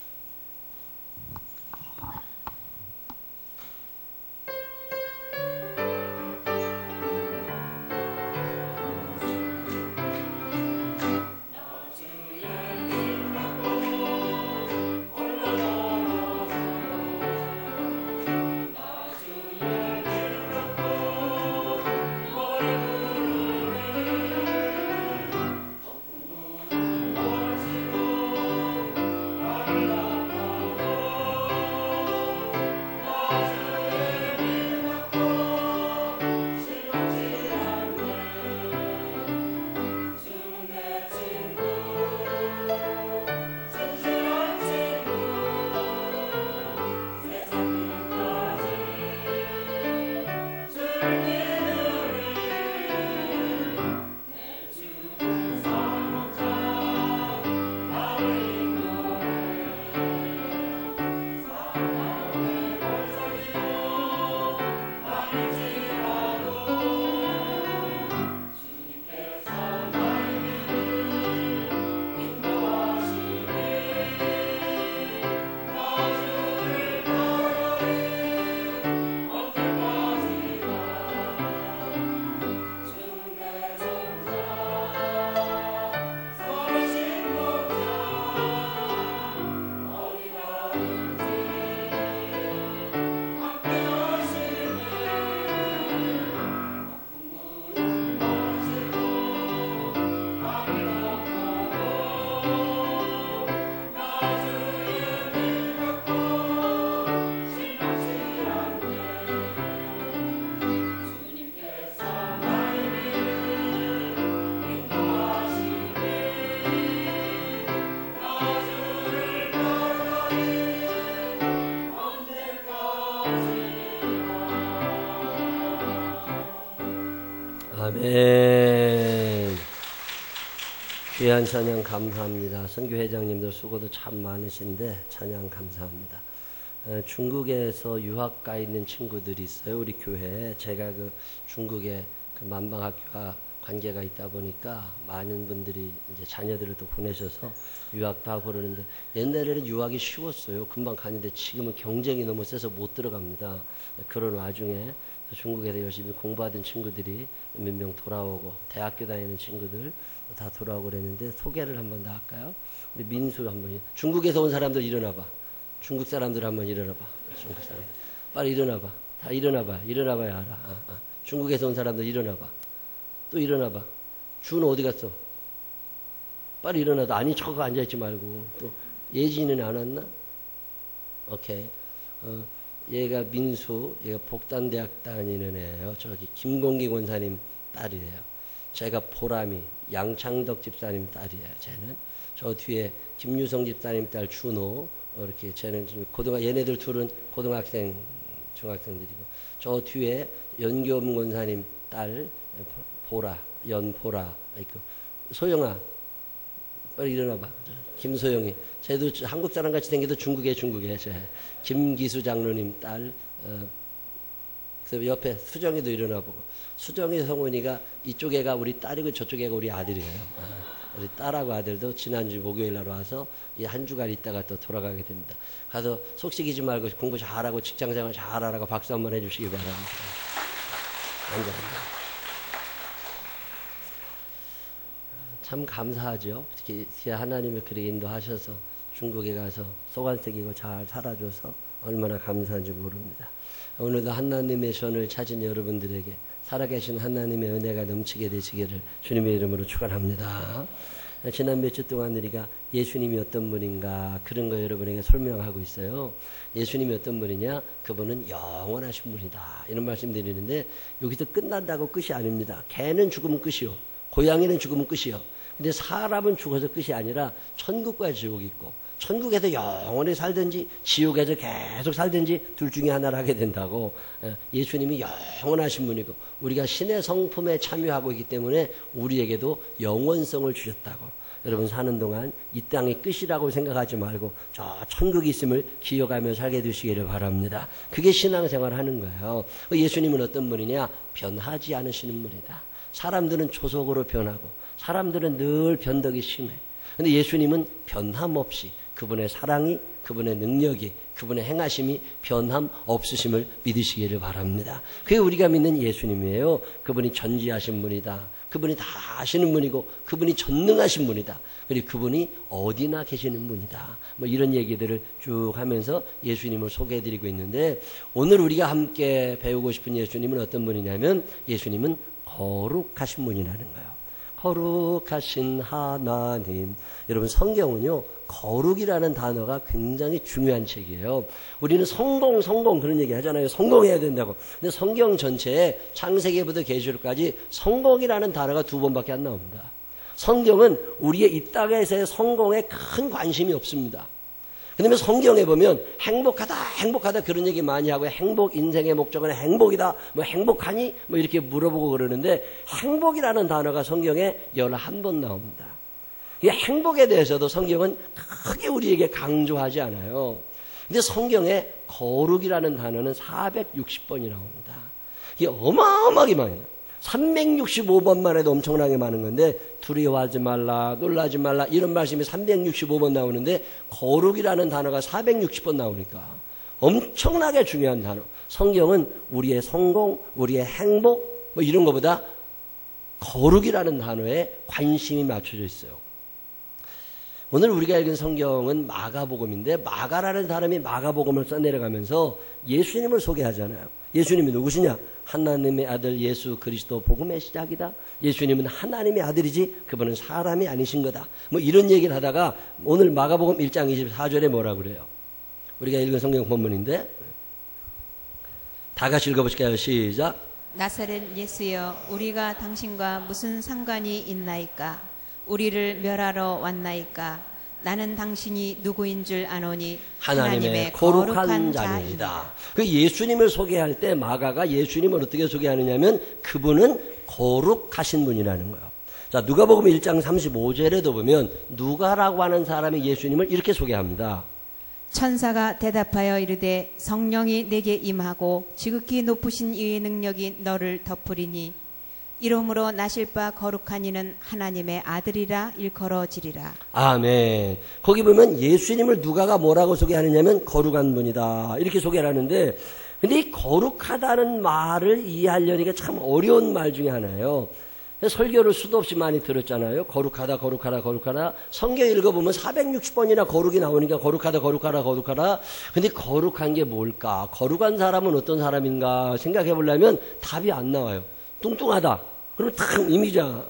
아멘. 귀한 찬양 감사합니다. 선교 회장님들 수고도 참 많으신데 찬양 감사합니다. 중국에서 유학 가 있는 친구들이 있어요. 우리 교회에. 제가 그 중국에 그 만방학교와 관계가 있다 보니까 많은 분들이 이제 자녀들을 또 보내셔서 유학도 하고 그러는데, 옛날에는 유학이 쉬웠어요. 금방 가는데 지금은 경쟁이 너무 세서 못 들어갑니다. 그런 와중에 중국에서 열심히 공부하던 친구들이 몇 명 돌아오고, 대학교 다니는 친구들 다 돌아오고 그랬는데, 소개를 한번 더 할까요? 우리 민수 한번. 중국에서 온 사람들 일어나봐. 중국 사람들 한번 일어나봐. 중국 사람들 빨리 일어나봐. 다 일어나봐. 일어나봐야 알아. 중국에서 온 사람들 일어나봐. 또 일어나봐. 준호 어디 갔어? 빨리 일어나도 아니 척하고 앉아있지 말고. 또 예진이는 안 왔나? 오케이. 얘가 민수, 얘가 복단대학 다니는 애예요. 저기 김공기 권사님 딸이래요. 제가 보람이, 양창덕 집사님 딸이에요. 쟤는. 저 뒤에 김유성 집사님 딸 준호, 이렇게 쟤는 지금 얘네들 둘은 고등학생, 중학생들이고, 저 뒤에 연교문 권사님 딸 보라, 연보라 있고, 소영아 빨리 일어나봐. 김소영이, 쟤도 한국 사람 같이 생겨도 중국에 쟤. 김기수 장로님 딸, 그래서 옆에 수정이도 일어나보고. 수정이 성훈이가 이쪽 애가 우리 딸이고 저쪽 애가 우리 아들이에요. 우리 딸하고 아들도 지난주 목요일 날 와서 이 한 주간 있다가 또 돌아가게 됩니다. 가서 속식이지 말고 공부 잘하고 직장생활 잘하라고 박수 한번 해주시기 바랍니다. 앉아. 참 감사하죠. 특히 하나님이 그렇게 인도하셔서 중국에 가서 소관색이고 잘 살아줘서 얼마나 감사한지 모릅니다. 오늘도 하나님의 손을 찾은 여러분들에게 살아계신 하나님의 은혜가 넘치게 되시기를 주님의 이름으로 축원합니다. 지난 몇 주 동안 우리가 예수님이 어떤 분인가 그런 거 여러분에게 설명하고 있어요. 예수님이 어떤 분이냐? 그분은 영원하신 분이다. 이런 말씀 드리는데, 여기서 끝난다고 끝이 아닙니다. 개는 죽으면 끝이요. 고양이는 죽으면 끝이요. 근데 사람은 죽어서 끝이 아니라 천국과 지옥이 있고, 천국에서 영원히 살든지 지옥에서 계속 살든지 둘 중에 하나를 하게 된다고. 예수님이 영원하신 분이고 우리가 신의 성품에 참여하고 있기 때문에 우리에게도 영원성을 주셨다고. 여러분 사는 동안 이 땅이 끝이라고 생각하지 말고 저 천국이 있음을 기억하며 살게 되시기를 바랍니다. 그게 신앙생활을 하는 거예요. 예수님은 어떤 분이냐? 변하지 않으시는 분이다. 사람들은 초속으로 변하고 사람들은 늘 변덕이 심해. 근데 예수님은 변함없이 그분의 사랑이, 그분의 능력이, 그분의 행하심이 변함 없으심을 믿으시기를 바랍니다. 그게 우리가 믿는 예수님이에요. 그분이 전지하신 분이다. 그분이 다 아시는 분이고 그분이 전능하신 분이다. 그리고 그분이 어디나 계시는 분이다. 뭐 이런 얘기들을 쭉 하면서 예수님을 소개해드리고 있는데 오늘 우리가 함께 배우고 싶은 예수님은 어떤 분이냐면 예수님은 거룩하신 분이라는 거예요. 거룩하신 하나님. 여러분 성경은요 거룩이라는 단어가 굉장히 중요한 책이에요. 우리는 성공 그런 얘기 하잖아요. 성공해야 된다고. 근데 성경 전체에 창세기부터 계시록까지 성공이라는 단어가 2번밖에 안 나옵니다. 성경은 우리의 이 땅에서의 성공에 큰 관심이 없습니다. 그다음에 성경에 보면 행복하다 그런 얘기 많이 하고 행복 인생의 목적은 행복이다. 뭐 행복하니? 뭐 이렇게 물어보고 그러는데 행복이라는 단어가 성경에 11번 나옵니다. 이 행복에 대해서도 성경은 크게 우리에게 강조하지 않아요. 근데 성경에 거룩이라는 단어는 460번이 나옵니다. 이게 어마어마하게 많아요. 365번만 해도 엄청나게 많은 건데 두려워하지 말라, 놀라지 말라 이런 말씀이 365번 나오는데 거룩이라는 단어가 460번 나오니까 엄청나게 중요한 단어. 성경은 우리의 성공, 우리의 행복 뭐 이런 것보다 거룩이라는 단어에 관심이 맞춰져 있어요. 오늘 우리가 읽은 성경은 마가복음인데 마가라는 사람이 마가복음을 써내려가면서 예수님을 소개하잖아요. 예수님이 누구시냐? 하나님의 아들 예수 그리스도 복음의 시작이다. 예수님은 하나님의 아들이지 그분은 사람이 아니신 거다. 뭐 이런 얘기를 하다가 오늘 마가복음 1장 24절에 뭐라고 그래요? 우리가 읽은 성경 본문인데 다 같이 읽어보실까요? 시작. 나사렛 예수여 우리가 당신과 무슨 상관이 있나이까? 우리를 멸하러 왔나이까? 나는 당신이 누구인 줄 아노니 하나님의 거룩한 자입니다. 그 예수님을 소개할 때 마가가 예수님을 어떻게 소개하느냐면 그분은 거룩하신 분이라는 거예요. 자, 누가복음 1장 35절에도 보면 누가라고 하는 사람이 예수님을 이렇게 소개합니다. 천사가 대답하여 이르되 성령이 내게 임하고 지극히 높으신 이의 능력이 너를 덮으리니 이러므로 나실 바 거룩한 이는 하나님의 아들이라 일컬어지리라. 아멘. 거기 보면 예수님을 누가가 뭐라고 소개하느냐면 거룩한 분이다 이렇게 소개를 하는데 근데 이 거룩하다는 말을 이해하려니까 참 어려운 말 중에 하나예요. 설교를 수도 없이 많이 들었잖아요. 거룩하다. 성경 읽어보면 460번이나 거룩이 나오니까 거룩하다. 근데 거룩한 게 뭘까? 거룩한 사람은 어떤 사람인가 생각해 보려면 답이 안 나와요. 뚱뚱하다. 그러면 탁 이미지가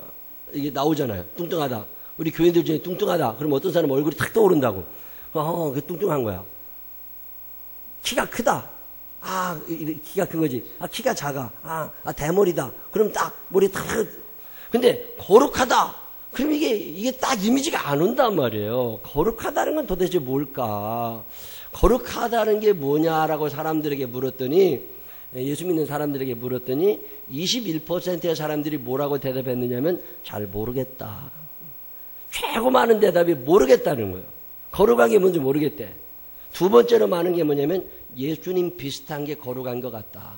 이게 나오잖아요. 뚱뚱하다. 우리 교인들 중에 뚱뚱하다. 그러면 어떤 사람 얼굴이 탁 떠오른다고. 그게 뚱뚱한 거야. 키가 크다. 키가 큰 거지. 키가 작아. 대머리다. 그럼 딱 머리 탁. 근데 거룩하다. 그럼 이게 딱 이미지가 안 온단 말이에요. 거룩하다는 건 도대체 뭘까? 거룩하다는 게 뭐냐라고 사람들에게 물었더니 예수 믿는 사람들에게 물었더니 21%의 사람들이 뭐라고 대답했느냐면 잘 모르겠다. 최고 많은 대답이 모르겠다는 거예요. 거룩한 게 뭔지 모르겠대. 두 번째로 많은 게 뭐냐면 예수님 비슷한 게 거룩한 것 같다.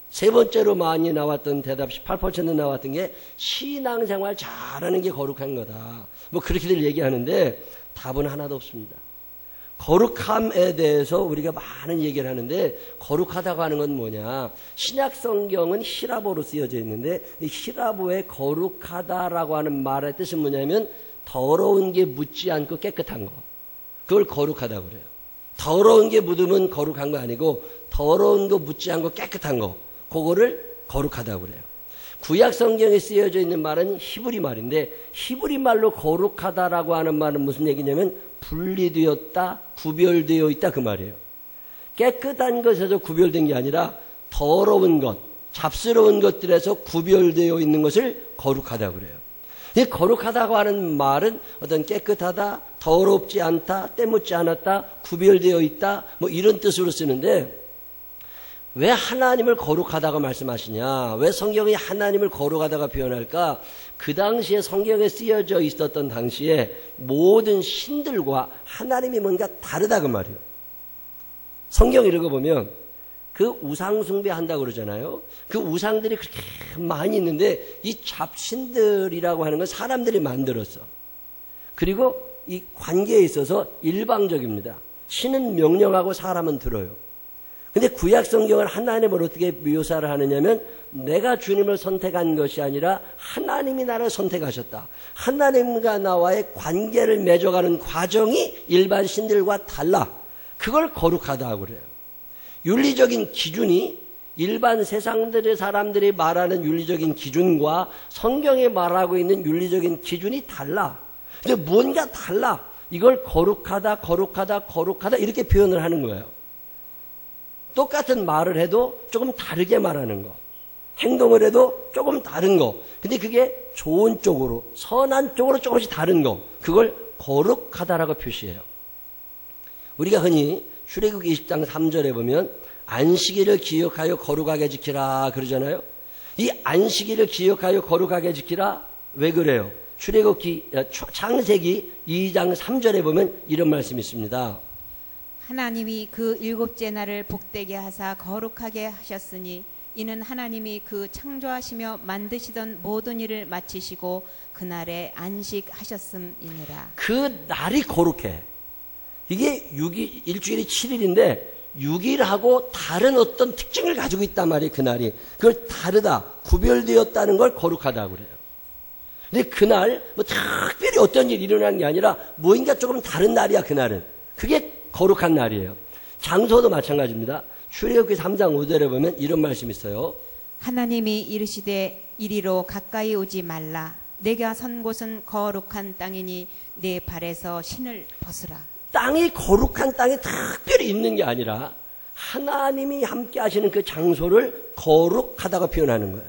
세 번째로 많이 나왔던 대답 18% 나왔던 게 신앙생활 잘하는 게 거룩한 거다. 뭐 그렇게들 얘기하는데 답은 하나도 없습니다. 거룩함에 대해서 우리가 많은 얘기를 하는데 거룩하다고 하는 건 뭐냐? 신약 성경은 히라보로 쓰여져 있는데 이 히라보의 거룩하다라고 하는 말의 뜻은 뭐냐면 더러운 게 묻지 않고 깨끗한 거. 그걸 거룩하다고 그래요. 더러운 게 묻으면 거룩한 거 아니고 더러운 거 묻지 않고 깨끗한 거. 그거를 거룩하다고 그래요. 구약 성경에 쓰여져 있는 말은 히브리 말인데 히브리 말로 거룩하다라고 하는 말은 무슨 얘기냐면 분리되었다, 구별되어 있다 그 말이에요. 깨끗한 것에서 구별된 게 아니라 더러운 것, 잡스러운 것들에서 구별되어 있는 것을 거룩하다고 그래요. 이 거룩하다고 하는 말은 어떤 깨끗하다, 더럽지 않다, 때묻지 않았다, 구별되어 있다, 뭐 이런 뜻으로 쓰는데, 왜 하나님을 거룩하다고 말씀하시냐? 왜 성경이 하나님을 거룩하다고 표현할까? 그 당시에 성경에 쓰여져 있었던 당시에 모든 신들과 하나님이 뭔가 다르다 그 말이에요. 성경 읽어보면 그 우상 숭배한다고 그러잖아요. 그 우상들이 그렇게 많이 있는데 이 잡신들이라고 하는 건 사람들이 만들었어. 그리고 이 관계에 있어서 일방적입니다. 신은 명령하고 사람은 들어요. 근데 구약 성경을 하나님을 어떻게 묘사를 하느냐면 내가 주님을 선택한 것이 아니라 하나님이 나를 선택하셨다. 하나님과 나와의 관계를 맺어가는 과정이 일반 신들과 달라. 그걸 거룩하다고 그래요. 윤리적인 기준이 일반 세상들의 사람들이 말하는 윤리적인 기준과 성경이 말하고 있는 윤리적인 기준이 달라. 근데 뭔가 달라. 이걸 거룩하다, 거룩하다, 거룩하다 이렇게 표현을 하는 거예요. 똑같은 말을 해도 조금 다르게 말하는 거. 행동을 해도 조금 다른 거. 근데 그게 좋은 쪽으로, 선한 쪽으로 조금씩 다른 거. 그걸 거룩하다라고 표시해요. 우리가 흔히 출애굽기 20장 3절에 보면 안식일을 기억하여 거룩하게 지키라 그러잖아요. 이 안식일을 기억하여 거룩하게 지키라 왜 그래요? 출애굽기 창세기 2장 3절에 보면 이런 말씀이 있습니다. 하나님이 그 일곱째 날을 복되게 하사 거룩하게 하셨으니 이는 하나님이 그 창조하시며 만드시던 모든 일을 마치시고 그날에 안식하셨음이니라. 그 날이 거룩해. 이게 일주일이 7일인데 6일하고 다른 어떤 특징을 가지고 있단 말이에요. 그날이. 그걸 다르다, 구별되었다는 걸 거룩하다고 그래요. 근데 그날 뭐 특별히 어떤 일이 일어나는 게 아니라 뭔가 조금 다른 날이야. 그날은. 그게 거룩한 날이에요. 장소도 마찬가지입니다. 출애굽기 3장 5절에 보면 이런 말씀이 있어요. 하나님이 이르시되 이리로 가까이 오지 말라. 내가 선 곳은 거룩한 땅이니 내 발에서 신을 벗으라. 땅이 거룩한 땅이 특별히 있는 게 아니라 하나님이 함께 하시는 그 장소를 거룩하다고 표현하는 거예요.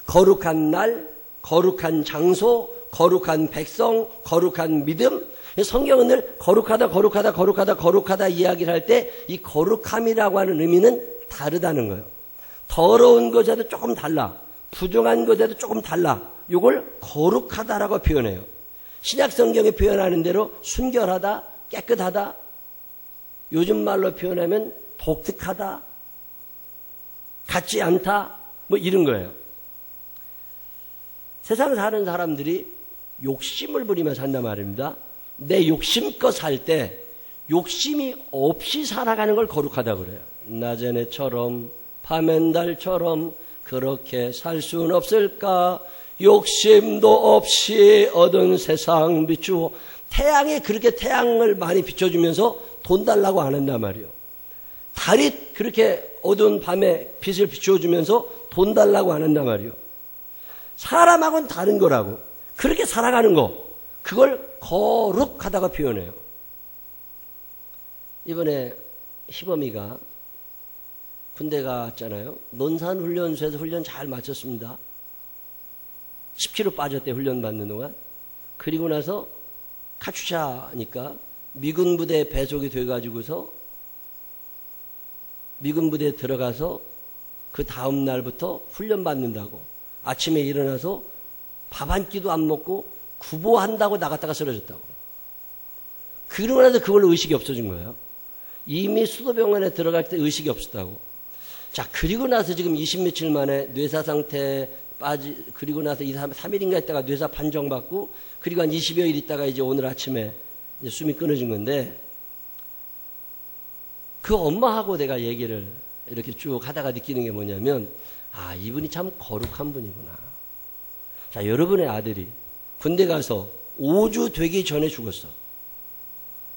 거룩한 날, 거룩한 장소, 거룩한 백성, 거룩한 믿음. 성경은 늘 거룩하다, 거룩하다, 거룩하다, 거룩하다 이야기를 할 때 이 거룩함이라고 하는 의미는 다르다는 거예요. 더러운 것에도 조금 달라. 부정한 것에도 조금 달라. 이걸 거룩하다라고 표현해요. 신약 성경에 표현하는 대로 순결하다, 깨끗하다, 요즘 말로 표현하면 독특하다, 같지 않다, 뭐 이런 거예요. 세상 사는 사람들이 욕심을 부리며 산단 말입니다. 내 욕심껏 살 때 욕심이 없이 살아가는 걸 거룩하다고 그래요. 낮엔 해처럼 밤엔 달처럼 그렇게 살 수는 없을까? 욕심도 없이 얻은 세상 비추어. 태양에 그렇게 태양을 많이 비춰주면서 돈 달라고 안 한단 말이에요. 달이 그렇게 어두운 밤에 빛을 비춰주면서 돈 달라고 안 한단 말이에요. 사람하고는 다른 거라고. 그렇게 살아가는 거, 그걸 거룩하다고 표현해요. 이번에 희범이가 군대 갔잖아요. 논산훈련소에서 훈련 잘 마쳤습니다. 10kg 빠졌대, 훈련 받는 동안. 그리고 나서 카츄샤니까 미군 부대에 배속이 돼가지고서 미군 부대에 들어가서 그 다음 날부터 훈련 받는다고 아침에 일어나서 밥 한 끼도 안 먹고 구보한다고 나갔다가 쓰러졌다고. 그러고 나서 그걸로 의식이 없어진 거예요. 이미 수도병원에 들어갈 때 의식이 없었다고. 자, 그리고 나서 지금 20 며칠 만에 뇌사 상태 그리고 나서 3일인가 있다가 뇌사 판정받고, 그리고 한 20여일 있다가 이제 오늘 아침에 이제 숨이 끊어진 건데, 그 엄마하고 내가 얘기를 이렇게 쭉 하다가 느끼는 게 뭐냐면, 아, 이분이 참 거룩한 분이구나. 자, 여러분의 아들이 군대 가서 5주 되기 전에 죽었어.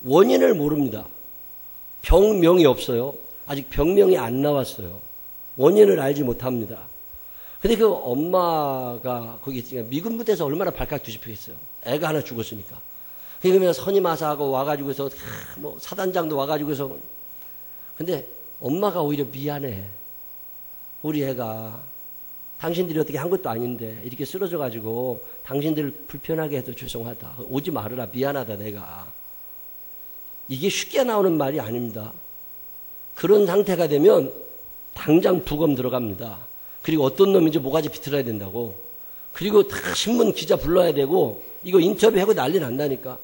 원인을 모릅니다. 병명이 없어요. 아직 병명이 안 나왔어요. 원인을 알지 못합니다. 근데 그 엄마가 거기 있으니까 미군 부대에서 얼마나 발칵 뒤집히겠어요. 애가 하나 죽었으니까. 그러면 선임하사하고 와가지고서 뭐 사단장도 와가지고서, 근데 엄마가 오히려 미안해. 우리 애가 당신들이 어떻게 한 것도 아닌데 이렇게 쓰러져가지고 당신들을 불편하게 해도 죄송하다. 오지 말아라. 미안하다 내가. 이게 쉽게 나오는 말이 아닙니다. 그런 상태가 되면 당장 부검 들어갑니다. 그리고 어떤 놈인지 모가지 비틀어야 된다고. 그리고 다 신문 기자 불러야 되고 이거 인터뷰하고 난리 난다니까.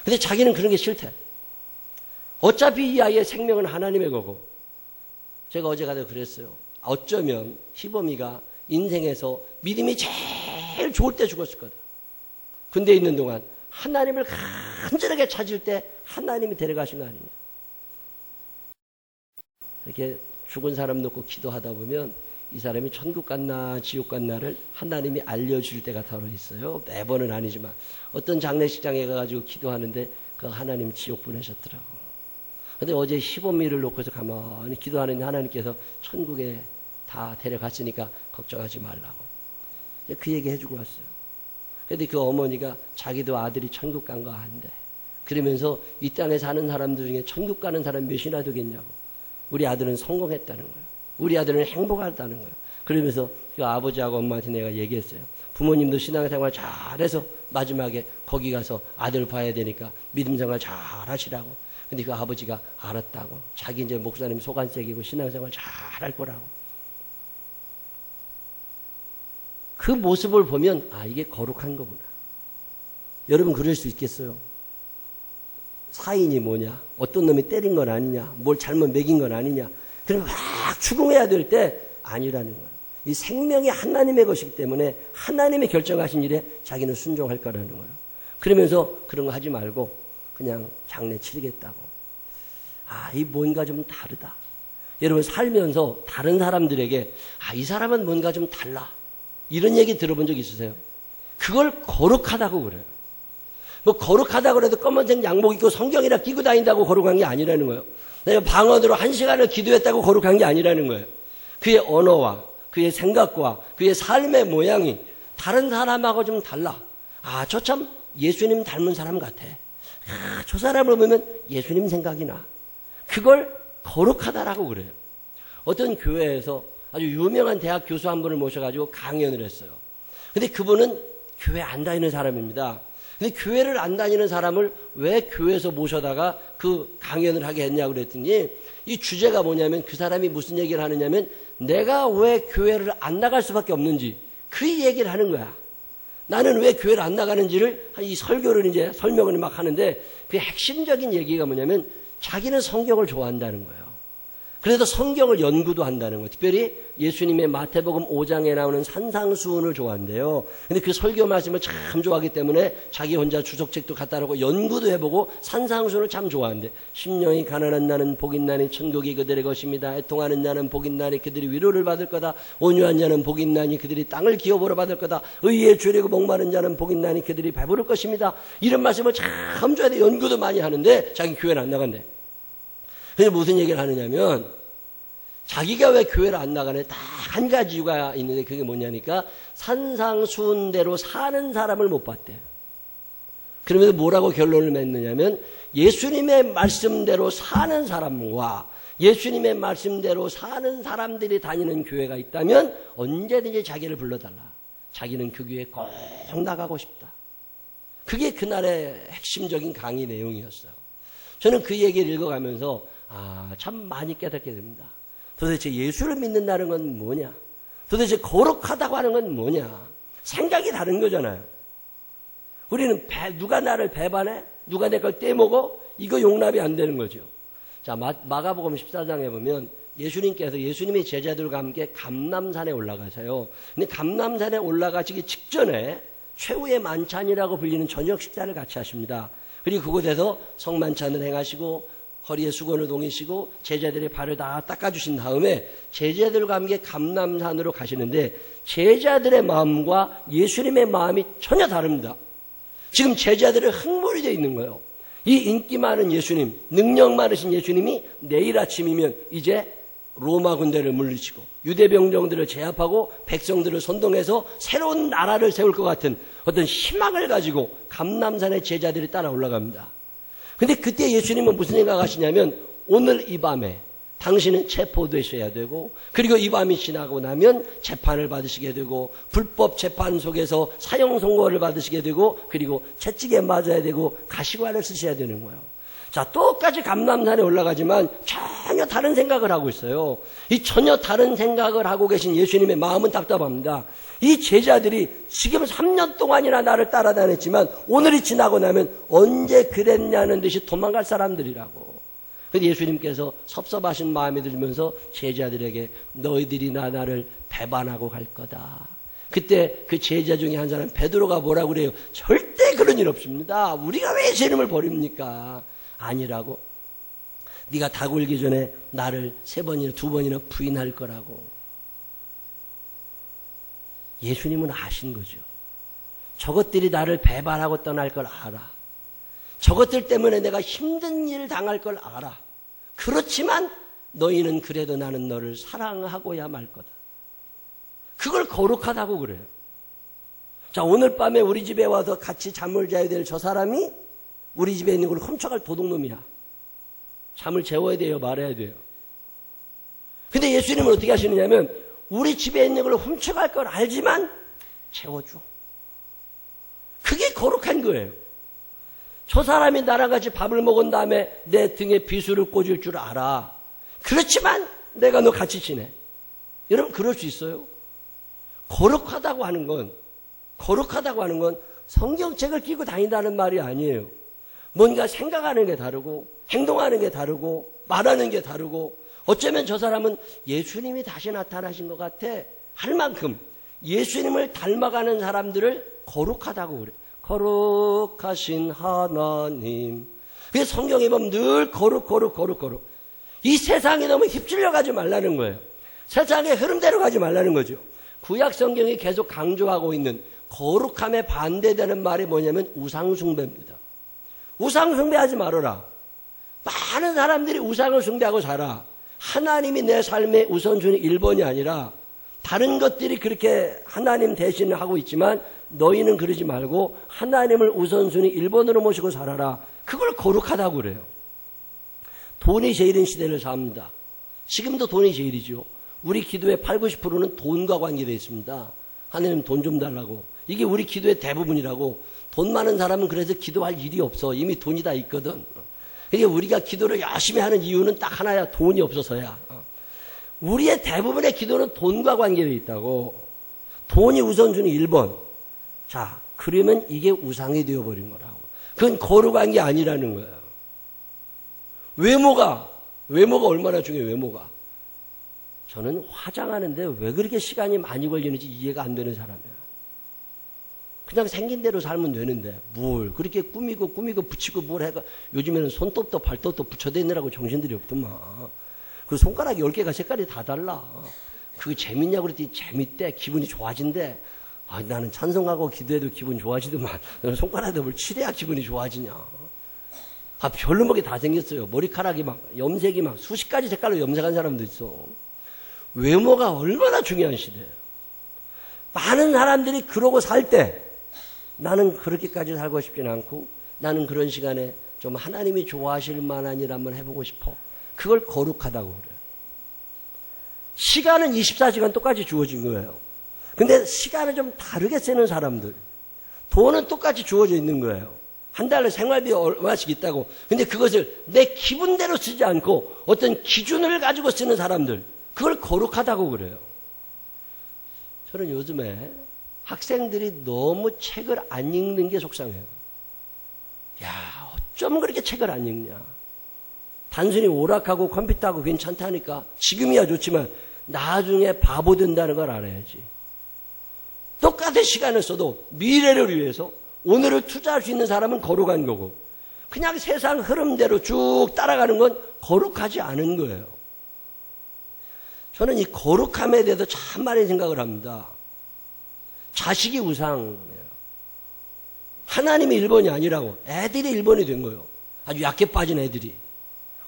근데 자기는 그런 게 싫대. 어차피 이 아이의 생명은 하나님의 거고. 제가 어제 가서 그랬어요. 어쩌면 희범이가 인생에서 믿음이 제일 좋을 때 죽었을 거다. 군대에 있는 동안 하나님을 간절하게 찾을 때 하나님이 데려가신 거 아니냐. 이렇게 죽은 사람 놓고 기도하다 보면 이 사람이 천국 갔나 지옥 갔나를 하나님이 알려줄 때가 더러 있어요. 매번은 아니지만 어떤 장례식장에 가가지고 기도하는데 그 하나님 지옥 보내셨더라고. 근데 어제 희범이를 놓고서 가만히 기도하는데 하나님께서 천국에 다 데려갔으니까 걱정하지 말라고. 그 얘기 해주고 왔어요. 근데 그 어머니가 자기도 아들이 천국 간 거 안돼. 그러면서 이 땅에 사는 사람들 중에 천국 가는 사람 몇이나 되겠냐고. 우리 아들은 성공했다는 거예요. 우리 아들은 행복하다는 거예요. 그러면서 그 아버지하고 엄마한테 내가 얘기했어요. 부모님도 신앙생활 잘해서 마지막에 거기 가서 아들 봐야 되니까 믿음생활 잘 하시라고. 근데 그 아버지가 알았다고. 자기 이제 목사님 소관색이고 신앙생활 잘 할 거라고. 그 모습을 보면 아 이게 거룩한 거구나. 여러분 그럴 수 있겠어요? 사인이 뭐냐? 어떤 놈이 때린 건 아니냐? 뭘 잘못 먹인 건 아니냐? 그럼 막 추궁해야 될 때 아니라는 거예요. 이 생명이 하나님의 것이기 때문에 하나님의 결정하신 일에 자기는 순종할 거라는 거예요. 그러면서 그런 거 하지 말고 그냥 장례 치르겠다고. 아, 이 뭔가 좀 다르다. 여러분 살면서 다른 사람들에게 아, 이 사람은 뭔가 좀 달라. 이런 얘기 들어본 적 있으세요? 그걸 거룩하다고 그래요. 뭐 거룩하다고 그래도 검은색 양복 입고 성경이나 끼고 다닌다고 거룩한 게 아니라는 거예요. 내가 방언으로 1시간을 기도했다고 거룩한 게 아니라는 거예요. 그의 언어와 그의 생각과 그의 삶의 모양이 다른 사람하고 좀 달라. 아, 저 참 예수님 닮은 사람 같아. 아, 저 사람을 보면 예수님 생각이 나. 그걸 거룩하다라고 그래요. 어떤 교회에서 아주 유명한 대학 교수 한 분을 모셔가지고 강연을 했어요. 근데 그분은 교회 안 다니는 사람입니다. 근데 교회를 안 다니는 사람을 왜 교회에서 모셔다가 그 강연을 하게 했냐고 그랬더니 이 주제가 뭐냐면 그 사람이 무슨 얘기를 하느냐면 내가 왜 교회를 안 나갈 수밖에 없는지 그 얘기를 하는 거야. 나는 왜 교회를 안 나가는지를 이 설교를 이제 설명을 막 하는데 그 핵심적인 얘기가 뭐냐면 자기는 성경을 좋아한다는 거예요. 그래서 성경을 연구도 한다는 거예요. 특별히 예수님의 마태복음 5장에 나오는 산상수훈을 좋아한대요. 근데 그 설교 말씀을 참 좋아하기 때문에 자기 혼자 주석책도 갖다 놓고 연구도 해보고 산상수훈을 참 좋아한대. 심령이 가난한 나는 복 있나니 천국이 그들의 것입니다. 애통하는 자는 복 있나니 그들이 위로를 받을 거다. 온유한 자는 복 있나니 그들이 땅을 기업으로 받을 거다. 의에 줄이고 목마른 자는 복 있나니 그들이 배부를 것입니다. 이런 말씀을 참 좋아해. 연구도 많이 하는데 자기 교회는 안 나간대. 그래서 무슨 얘기를 하느냐면 자기가 왜 교회를 안 나가네? 딱 한 가지 이유가 있는데 그게 뭐냐니까 산상수훈대로 사는 사람을 못 봤대요. 그러면서 뭐라고 결론을 맺느냐면 예수님의 말씀대로 사는 사람과 예수님의 말씀대로 사는 사람들이 다니는 교회가 있다면 언제든지 자기를 불러달라. 자기는 그 교회에 꼭 나가고 싶다. 그게 그날의 핵심적인 강의 내용이었어요. 저는 그 얘기를 읽어가면서 참 많이 깨닫게 됩니다. 도대체 예수를 믿는다는 건 뭐냐? 도대체 거룩하다고 하는 건 뭐냐? 생각이 다른 거잖아요. 우리는 누가 나를 배반해? 누가 내 걸 떼먹어? 이거 용납이 안 되는 거죠. 자, 마가복음 14장에 보면 예수님이 제자들과 함께 감람산에 올라가세요. 근데 감람산에 올라가시기 직전에 최후의 만찬이라고 불리는 저녁 식사를 같이 하십니다. 그리고 그곳에서 성만찬을 행하시고 허리에 수건을 동이시고 제자들의 발을 다 닦아주신 다음에 제자들과 함께 감람산으로 가시는데 제자들의 마음과 예수님의 마음이 전혀 다릅니다. 지금 제자들은 흥분이 되어 있는 거예요. 이 인기 많은 예수님, 능력 많으신 예수님이 내일 아침이면 이제 로마 군대를 물리치고 유대 병정들을 제압하고 백성들을 선동해서 새로운 나라를 세울 것 같은 어떤 희망을 가지고 감람산의 제자들이 따라 올라갑니다. 근데 그때 예수님은 무슨 생각하시냐면 오늘 이 밤에 당신은 체포되셔야 되고, 그리고 이 밤이 지나고 나면 재판을 받으시게 되고, 불법 재판 속에서 사형 선고를 받으시게 되고, 그리고 채찍에 맞아야 되고 가시관을 쓰셔야 되는 거예요. 자, 똑같이 감람산에 올라가지만 전혀 다른 생각을 하고 있어요. 이 전혀 다른 생각을 하고 계신 예수님의 마음은 답답합니다. 이 제자들이 지금 3년 동안이나 나를 따라다녔지만 오늘이 지나고 나면 언제 그랬냐는 듯이 도망갈 사람들이라고. 그런데 예수님께서 섭섭하신 마음이 들면서 제자들에게 너희들이 나를 배반하고 갈 거다. 그때 그 제자 중에 한 사람 베드로가 뭐라고 그래요? 절대 그런 일 없습니다. 우리가 왜 예수님을 버립니까? 아니라고. 네가 닭 울기 전에 나를 3번이나 2번이나 부인할 거라고. 예수님은 아신 거죠. 저것들이 나를 배반하고 떠날 걸 알아. 저것들 때문에 내가 힘든 일 당할 걸 알아. 그렇지만 너희는 그래도 나는 너를 사랑하고야 말 거다. 그걸 거룩하다고 그래요. 자, 오늘 밤에 우리 집에 와서 같이 잠을 자야 될 저 사람이 우리 집에 있는 걸 훔쳐갈 도둑놈이야. 잠을 재워야 돼요, 말아야 돼요. 근데 예수님은 어떻게 하시느냐면 우리 집에 있는 걸 훔쳐갈 걸 알지만 재워줘. 그게 거룩한 거예요. 저 사람이 나랑 같이 밥을 먹은 다음에 내 등에 비수를 꽂을 줄 알아. 그렇지만 내가 너 같이 지내. 여러분, 그럴 수 있어요? 거룩하다고 하는 건 성경책을 끼고 다닌다는 말이 아니에요. 뭔가 생각하는 게 다르고 행동하는 게 다르고 말하는 게 다르고, 어쩌면 저 사람은 예수님이 다시 나타나신 것 같아 할 만큼 예수님을 닮아가는 사람들을 거룩하다고 그래. 거룩하신 하나님. 그래서 성경에 보면 늘 거룩. 이 세상에 너무 휩쓸려 가지 말라는 거예요. 세상의 흐름대로 가지 말라는 거죠. 구약 성경이 계속 강조하고 있는 거룩함에 반대되는 말이 뭐냐면 우상숭배입니다. 우상숭배하지 말아라. 많은 사람들이 우상을 숭배하고 살아. 하나님이 내 삶의 우선순위 1번이 아니라 다른 것들이 그렇게 하나님 대신을 하고 있지만 너희는 그러지 말고 하나님을 우선순위 1번으로 모시고 살아라. 그걸 거룩하다고 그래요. 돈이 제일인 시대를 삽니다. 지금도 돈이 제일이죠. 우리 기도의 80, 90%는 돈과 관계되어 있습니다. 하나님 돈 좀 달라고. 이게 우리 기도의 대부분이라고. 돈 많은 사람은 그래서 기도할 일이 없어. 이미 돈이 다 있거든. 그러니까 우리가 기도를 열심히 하는 이유는 딱 하나야. 돈이 없어서야. 우리의 대부분의 기도는 돈과 관계되어 있다고. 돈이 우선순위 1번. 자, 그러면 이게 우상이 되어버린 거라고. 그건 거룩한 게 아니라는 거예요. 외모가 얼마나 중요해요, 외모가. 저는 화장하는데 왜 그렇게 시간이 많이 걸리는지 이해가 안 되는 사람이야. 그냥 생긴 대로 살면 되는데 뭘 그렇게 꾸미고 붙이고 뭘 해가. 요즘에는 손톱도 발톱도 붙여대느라고 정신들이 없더만. 그 손가락 10개가 색깔이 다 달라. 그게 재밌냐고 그랬더니 재밌대. 기분이 좋아진대. 아, 나는 찬송하고 기도해도 기분 좋아지더만. 손가락에 뭘 칠해야 기분이 좋아지냐. 아, 별로 먹게 다 생겼어요. 머리카락이 막 염색이 막 수십 가지 색깔로 염색한 사람도 있어. 외모가 얼마나 중요한 시대예요. 많은 사람들이 그러고 살 때 나는 그렇게까지 살고 싶지는 않고 나는 그런 시간에 좀 하나님이 좋아하실 만한 일 한번 해보고 싶어. 그걸 거룩하다고 그래요. 시간은 24시간 똑같이 주어진 거예요. 근데 시간을 좀 다르게 쓰는 사람들. 돈은 똑같이 주어져 있는 거예요. 한 달에 생활비 얼마씩 있다고. 근데 그것을 내 기분대로 쓰지 않고 어떤 기준을 가지고 쓰는 사람들. 그걸 거룩하다고 그래요. 저는 요즘에 학생들이 너무 책을 안 읽는 게 속상해요. 야, 어쩜 그렇게 책을 안 읽냐. 단순히 오락하고 컴퓨터하고 괜찮다니까 지금이야 좋지만 나중에 바보 된다는 걸 알아야지. 똑같은 시간을 써도 미래를 위해서 오늘을 투자할 수 있는 사람은 거룩한 거고 그냥 세상 흐름대로 쭉 따라가는 건 거룩하지 않은 거예요. 저는 이 거룩함에 대해서 참 많이 생각을 합니다. 자식이 우상이에요. 하나님이 1번이 아니라고. 애들이 1번이 된 거예요. 아주 약해 빠진 애들이.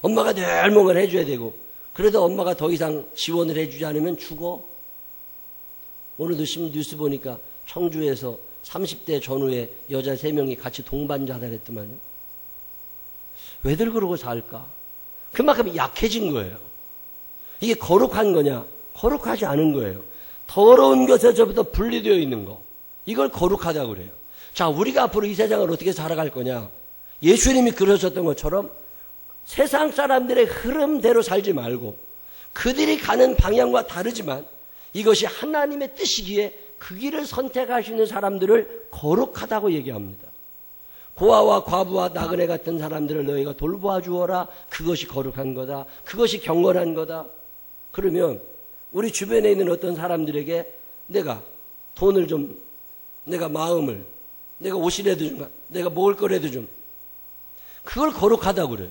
엄마가 늘 뭔가를 해줘야 되고 그래도 엄마가 더 이상 지원을 해주지 않으면 죽어. 오늘도 뉴스 보니까 청주에서 30대 전후에 여자 3명이 같이 동반 자살했더만요. 왜들 그러고 살까? 그만큼 약해진 거예요. 이게 거룩한 거냐? 거룩하지 않은 거예요. 더러운 것에서부터 분리되어 있는 거. 이걸 거룩하다고 그래요. 자, 우리가 앞으로 이 세상을 어떻게 살아갈 거냐? 예수님이 그러셨던 것처럼 세상 사람들의 흐름대로 살지 말고 그들이 가는 방향과 다르지만 이것이 하나님의 뜻이기에 그 길을 선택하시는 사람들을 거룩하다고 얘기합니다. 고아와 과부와 나그네 같은 사람들을 너희가 돌보아 주어라. 그것이 거룩한 거다. 그것이 경건한 거다. 그러면 우리 주변에 있는 어떤 사람들에게 내가 돈을 좀, 내가 마음을, 내가 옷이라도 좀, 내가 먹을 거라도 좀, 그걸 거룩하다고 그래요.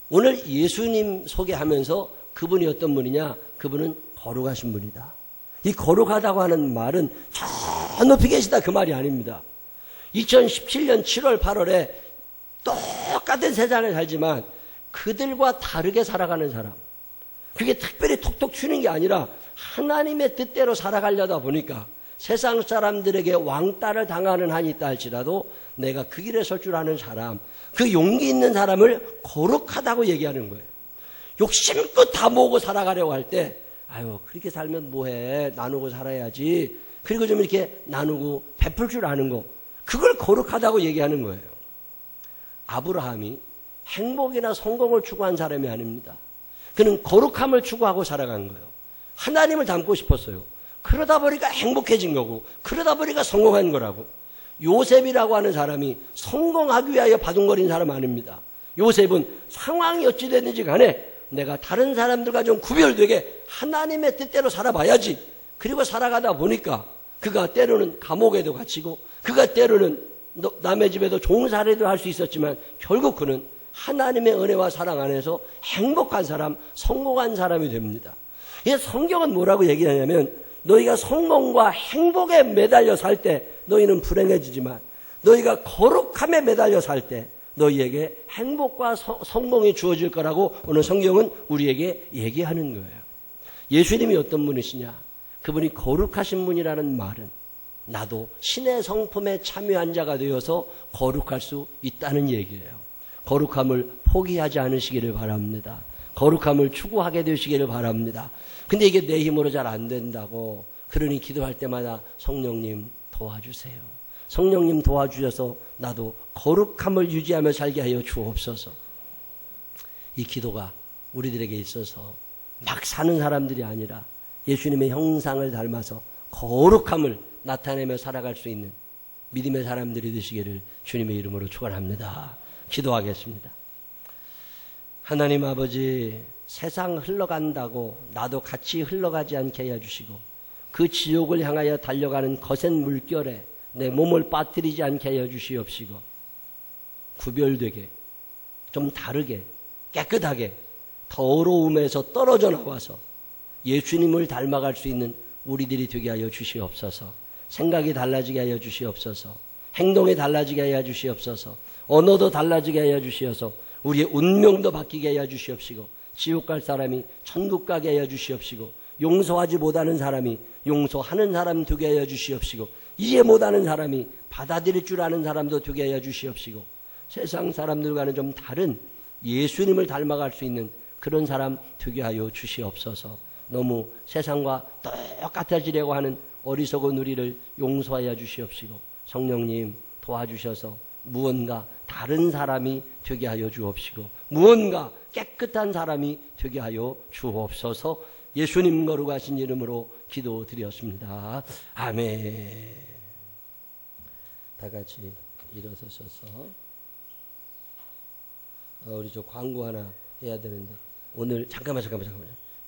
오늘 예수님 소개하면서 그분이 어떤 분이냐? 그분은 거룩하신 분이다. 이 거룩하다고 하는 말은 저 높이 계시다 그 말이 아닙니다. 2017년 7월 8월에 똑같은 세상을 살지만 그들과 다르게 살아가는 사람, 그게 특별히 톡톡 튀는 게 아니라 하나님의 뜻대로 살아가려다 보니까 세상 사람들에게 왕따를 당하는 한이 있다 할지라도 내가 그 길에 설 줄 아는 사람, 그 용기 있는 사람을 거룩하다고 얘기하는 거예요. 욕심껏 다 모으고 살아가려고 할 때 아유 그렇게 살면 뭐해, 나누고 살아야지. 그리고 좀 이렇게 나누고 베풀 줄 아는 거, 그걸 거룩하다고 얘기하는 거예요. 아브라함이 행복이나 성공을 추구한 사람이 아닙니다. 그는 거룩함을 추구하고 살아간 거예요. 하나님을 닮고 싶었어요. 그러다 보니까 행복해진 거고, 그러다 보니까 성공한 거라고. 요셉이라고 하는 사람이 성공하기 위하여 바둥거린 사람 아닙니다. 요셉은 상황이 어찌 됐는지 간에 내가 다른 사람들과 좀 구별되게 하나님의 뜻대로 살아봐야지. 그리고 살아가다 보니까 그가 때로는 감옥에도 갇히고, 그가 때로는 남의 집에도 종살이도 할 수 있었지만 결국 그는 하나님의 은혜와 사랑 안에서 행복한 사람, 성공한 사람이 됩니다. 이 성경은 뭐라고 얘기하냐면 너희가 성공과 행복에 매달려 살 때 너희는 불행해지지만 너희가 거룩함에 매달려 살 때 너희에게 행복과 성공이 주어질 거라고 오늘 성경은 우리에게 얘기하는 거예요. 예수님이 어떤 분이시냐? 그분이 거룩하신 분이라는 말은 나도 신의 성품에 참여한 자가 되어서 거룩할 수 있다는 얘기예요. 거룩함을 포기하지 않으시기를 바랍니다. 거룩함을 추구하게 되시기를 바랍니다. 근데 이게 내 힘으로 잘 안 된다고, 그러니 기도할 때마다 성령님 도와주세요. 성령님 도와주셔서 나도 거룩함을 유지하며 살게 하여 주옵소서. 이 기도가 우리들에게 있어서 막 사는 사람들이 아니라 예수님의 형상을 닮아서 거룩함을 나타내며 살아갈 수 있는 믿음의 사람들이 되시기를 주님의 이름으로 축원합니다. 기도하겠습니다. 하나님 아버지, 세상 흘러간다고 나도 같이 흘러가지 않게 하여 주시고 그 지옥을 향하여 달려가는 거센 물결에 내 몸을 빠뜨리지 않게 하여 주시옵시고 구별되게, 좀 다르게, 깨끗하게 더러움에서 떨어져 나와서 예수님을 닮아갈 수 있는 우리들이 되게 하여 주시옵소서. 생각이 달라지게 하여 주시옵소서. 행동이 달라지게 하여 주시옵소서. 언어도 달라지게 하여 주시어서 우리의 운명도 바뀌게 하여 주시옵시고 지옥 갈 사람이 천국 가게 하여 주시옵시고 용서하지 못하는 사람이 용서하는 사람 되게 하여 주시옵시고 이해 못하는 사람이 받아들일 줄 아는 사람도 되게 하여 주시옵시고 세상 사람들과는 좀 다른 예수님을 닮아갈 수 있는 그런 사람 되게 하여 주시옵소서. 너무 세상과 똑같아지려고 하는 어리석은 우리를 용서하여 주시옵시고 성령님 도와주셔서 무언가 다른 사람이 되게 하여 주옵시고 무언가 깨끗한 사람이 되게 하여 주옵소서. 예수님 거룩하신 이름으로 기도드렸습니다. 아멘. 다 같이 일어서셔서 우리 저 광고 하나 해야 되는데 오늘 잠깐만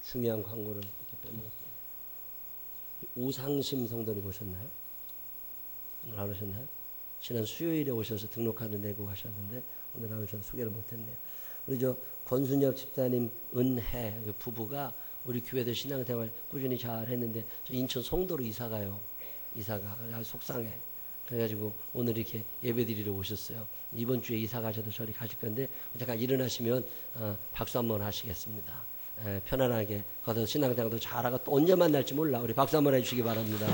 중요한 광고를 이렇게 빼먹었어요. 오상심 성도님 오셨나요? 오늘 안 오셨나요? 지난 수요일에 오셔서 등록카드 내고 가셨는데 오늘 안 오셔서 소개를 못했네요. 우리 저 권순엽 집사님 은혜 부부가 우리 교회도 신앙생활 꾸준히 잘 했는데 저 인천 송도로 이사가요. 이사가 아주 속상해. 그래가지고 오늘 이렇게 예배드리러 오셨어요. 이번 주에 이사 가셔도 저리 가실 건데 잠깐 일어나시면 박수 한번 하시겠습니다. 편안하게 가서 신앙생활도 잘하고 또 언제 만날지 몰라. 우리 박수 한번 해주시기 바랍니다.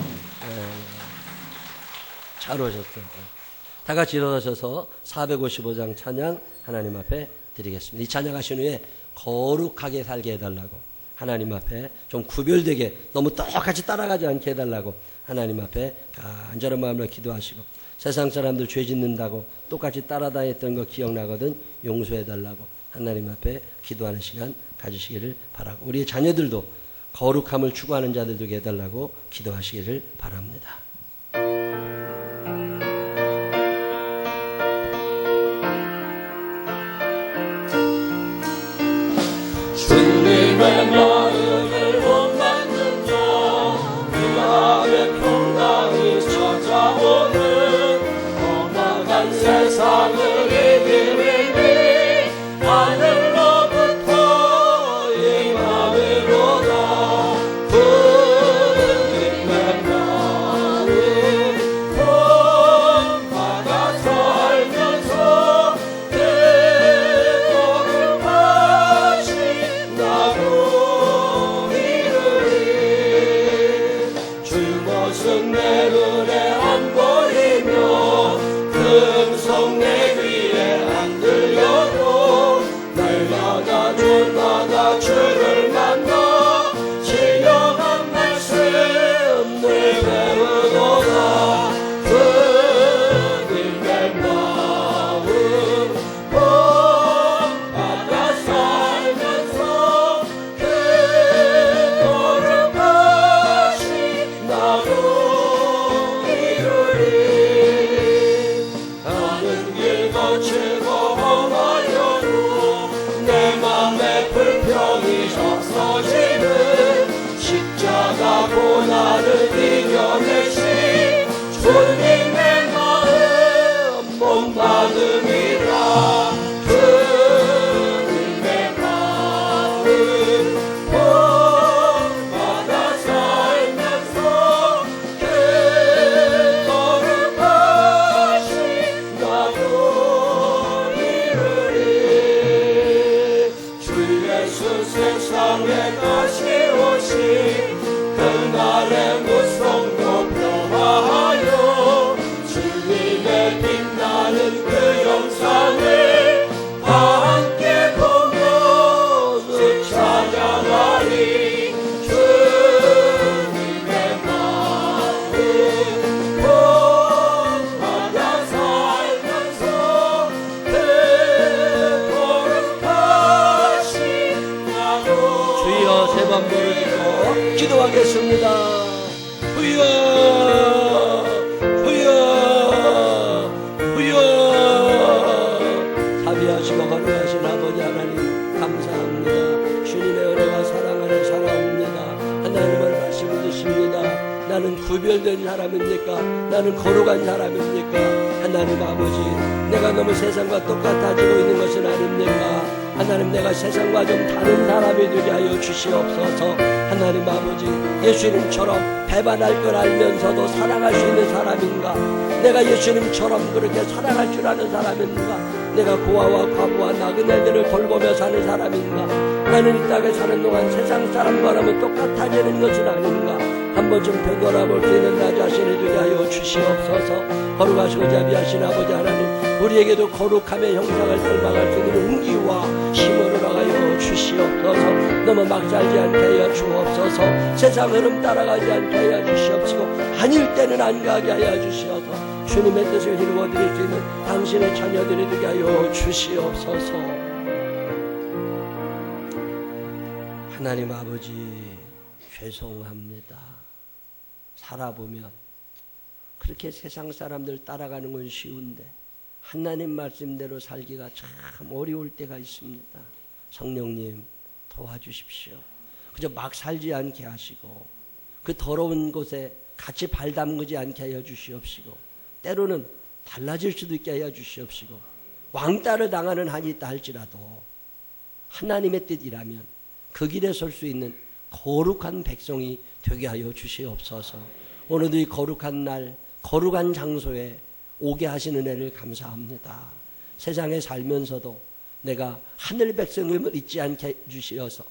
잘 오셨어요. 다 같이 일어나셔서 455장 찬양 하나님 앞에 드리겠습니다. 이 찬양하신 후에 거룩하게 살게 해달라고 하나님 앞에 좀 구별되게 너무 똑같이 따라가지 않게 해달라고 하나님 앞에 간절한 마음으로 기도하시고 세상 사람들 죄 짓는다고 똑같이 따라다녔던 거 기억나거든 용서해달라고 하나님 앞에 기도하는 시간 가지시기를 바라고 우리 자녀들도 거룩함을 추구하는 자들 되게 해달라고 기도하시기를 바랍니다. 주님의 마음을 못 받는 자그 마음에 평강이 찾아오는 험악한 세상을 이기리니 하늘로부터 임함이로다. 주님의 마음 본받아 살면서 나도 이르리. 주것은 내 눈에 안 보이며 음성 내 귀에 안 들려도 날마다 주마다 주를 만나 신령한 말씀 늘 배우노라. 주님의 마음 본받아 살면서 거룩하신 나도 이루리. 가는 길 거칠고 험하여도 내 맘에 불평이 없어지는 십자가 고난을 이겨내신 주님의 마음 못 받음이라. 주님의 마음 본받아 살면서 거룩하신 나도 이루리. 주 예수 세상에 다시 오시 그날의 무성도 표하여 주님의 빛나는 그 영상을 함께 보며 찾아가리. 주님의 마음 본받아 살면서 거룩하신 나도. 주여 세 번 부르짖고 기도하겠습니다. 주여 주여 주여. 자비하시고 거룩하신 아버지 하나님 감사합니다. 주님의 은혜와 사랑 안에 살아옵니다. 하나님의 말씀을 듣습니다. 나는 구별된 사람입니까? 나는 거룩한 사람입니까? 하나님 아버지, 내가 너무 세상과 똑같아지고 있는 것은 아닙니까? 하나님, 내가 세상과 좀 다른 사람이 되게 하여 주시옵소서. 하나님 아버지, 예수님처럼 배반할 걸 알면서도 사랑할 수 있는 사람인가? 내가 예수님처럼 그렇게 사랑할 줄 아는 사람인가? 내가 고아와 과부와 나그네들을 돌보며 사는 사람인가? 나는 이 땅에 사는 동안 세상 사람과는 똑같아지는 것은 아닌가? 한 번쯤 되돌아볼 수 있는 나 자신이 되게 하여 주시옵소서. 거룩하시고 자비하신 아버지 하나님, 우리에게도 거룩함의 형상을 닮아갈 수 있는 용기와 힘을 허락하여 주시옵소서. 너무 막 살지 않게 하여 주옵소서. 세상 흐름 따라가지 않게 하여 주시옵시고 아닐 때는 안 가게 하여 주시옵소서. 주님의 뜻을 이루어드릴 수 있는 당신의 자녀들이 되게 하여 주시옵소서. 하나님 아버지, 죄송합니다. 살아보면 그렇게 세상 사람들 따라가는 건 쉬운데 하나님 말씀대로 살기가 참 어려울 때가 있습니다. 성령님 도와주십시오. 그저 막 살지 않게 하시고 그 더러운 곳에 같이 발 담그지 않게 하여 주시옵시고 때로는 달라질 수도 있게 하여 주시옵시고 왕따를 당하는 한이 있다 할지라도 하나님의 뜻이라면 그 길에 설 수 있는 거룩한 백성이 되게 하여 주시옵소서. 오늘도 이 거룩한 날 거룩한 장소에 오게 하신 은혜를 감사합니다. 세상에 살면서도 내가 하늘 백성임을 잊지 않게 해주시어서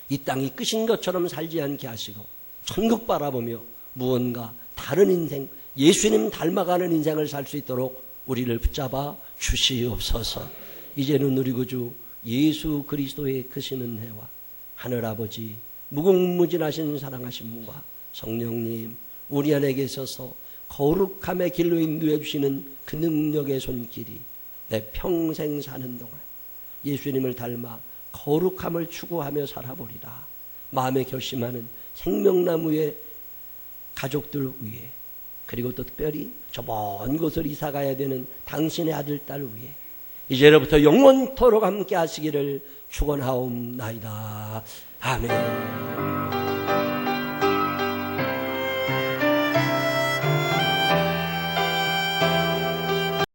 이 땅이 끝인 것처럼 살지 않게 하시고 천국 바라보며 무언가 다른 인생, 예수님 닮아가는 인생을 살 수 있도록 우리를 붙잡아 주시옵소서. 이제는 우리 구주 예수 그리스도의 크신 은혜와 하늘아버지 무궁무진하신 사랑하신 분과 성령님 우리 안에 계셔서 거룩함의 길로 인도해 주시는 그 능력의 손길이 내 평생 사는 동안 예수님을 닮아 거룩함을 추구하며 살아보리라 마음에 결심하는 생명나무의 가족들 위해 그리고 또 특별히 저 먼 곳을 이사 가야 되는 당신의 아들 딸 위해 이제로부터 영원토록 함께 하시기를 축원하옵나이다. 아멘.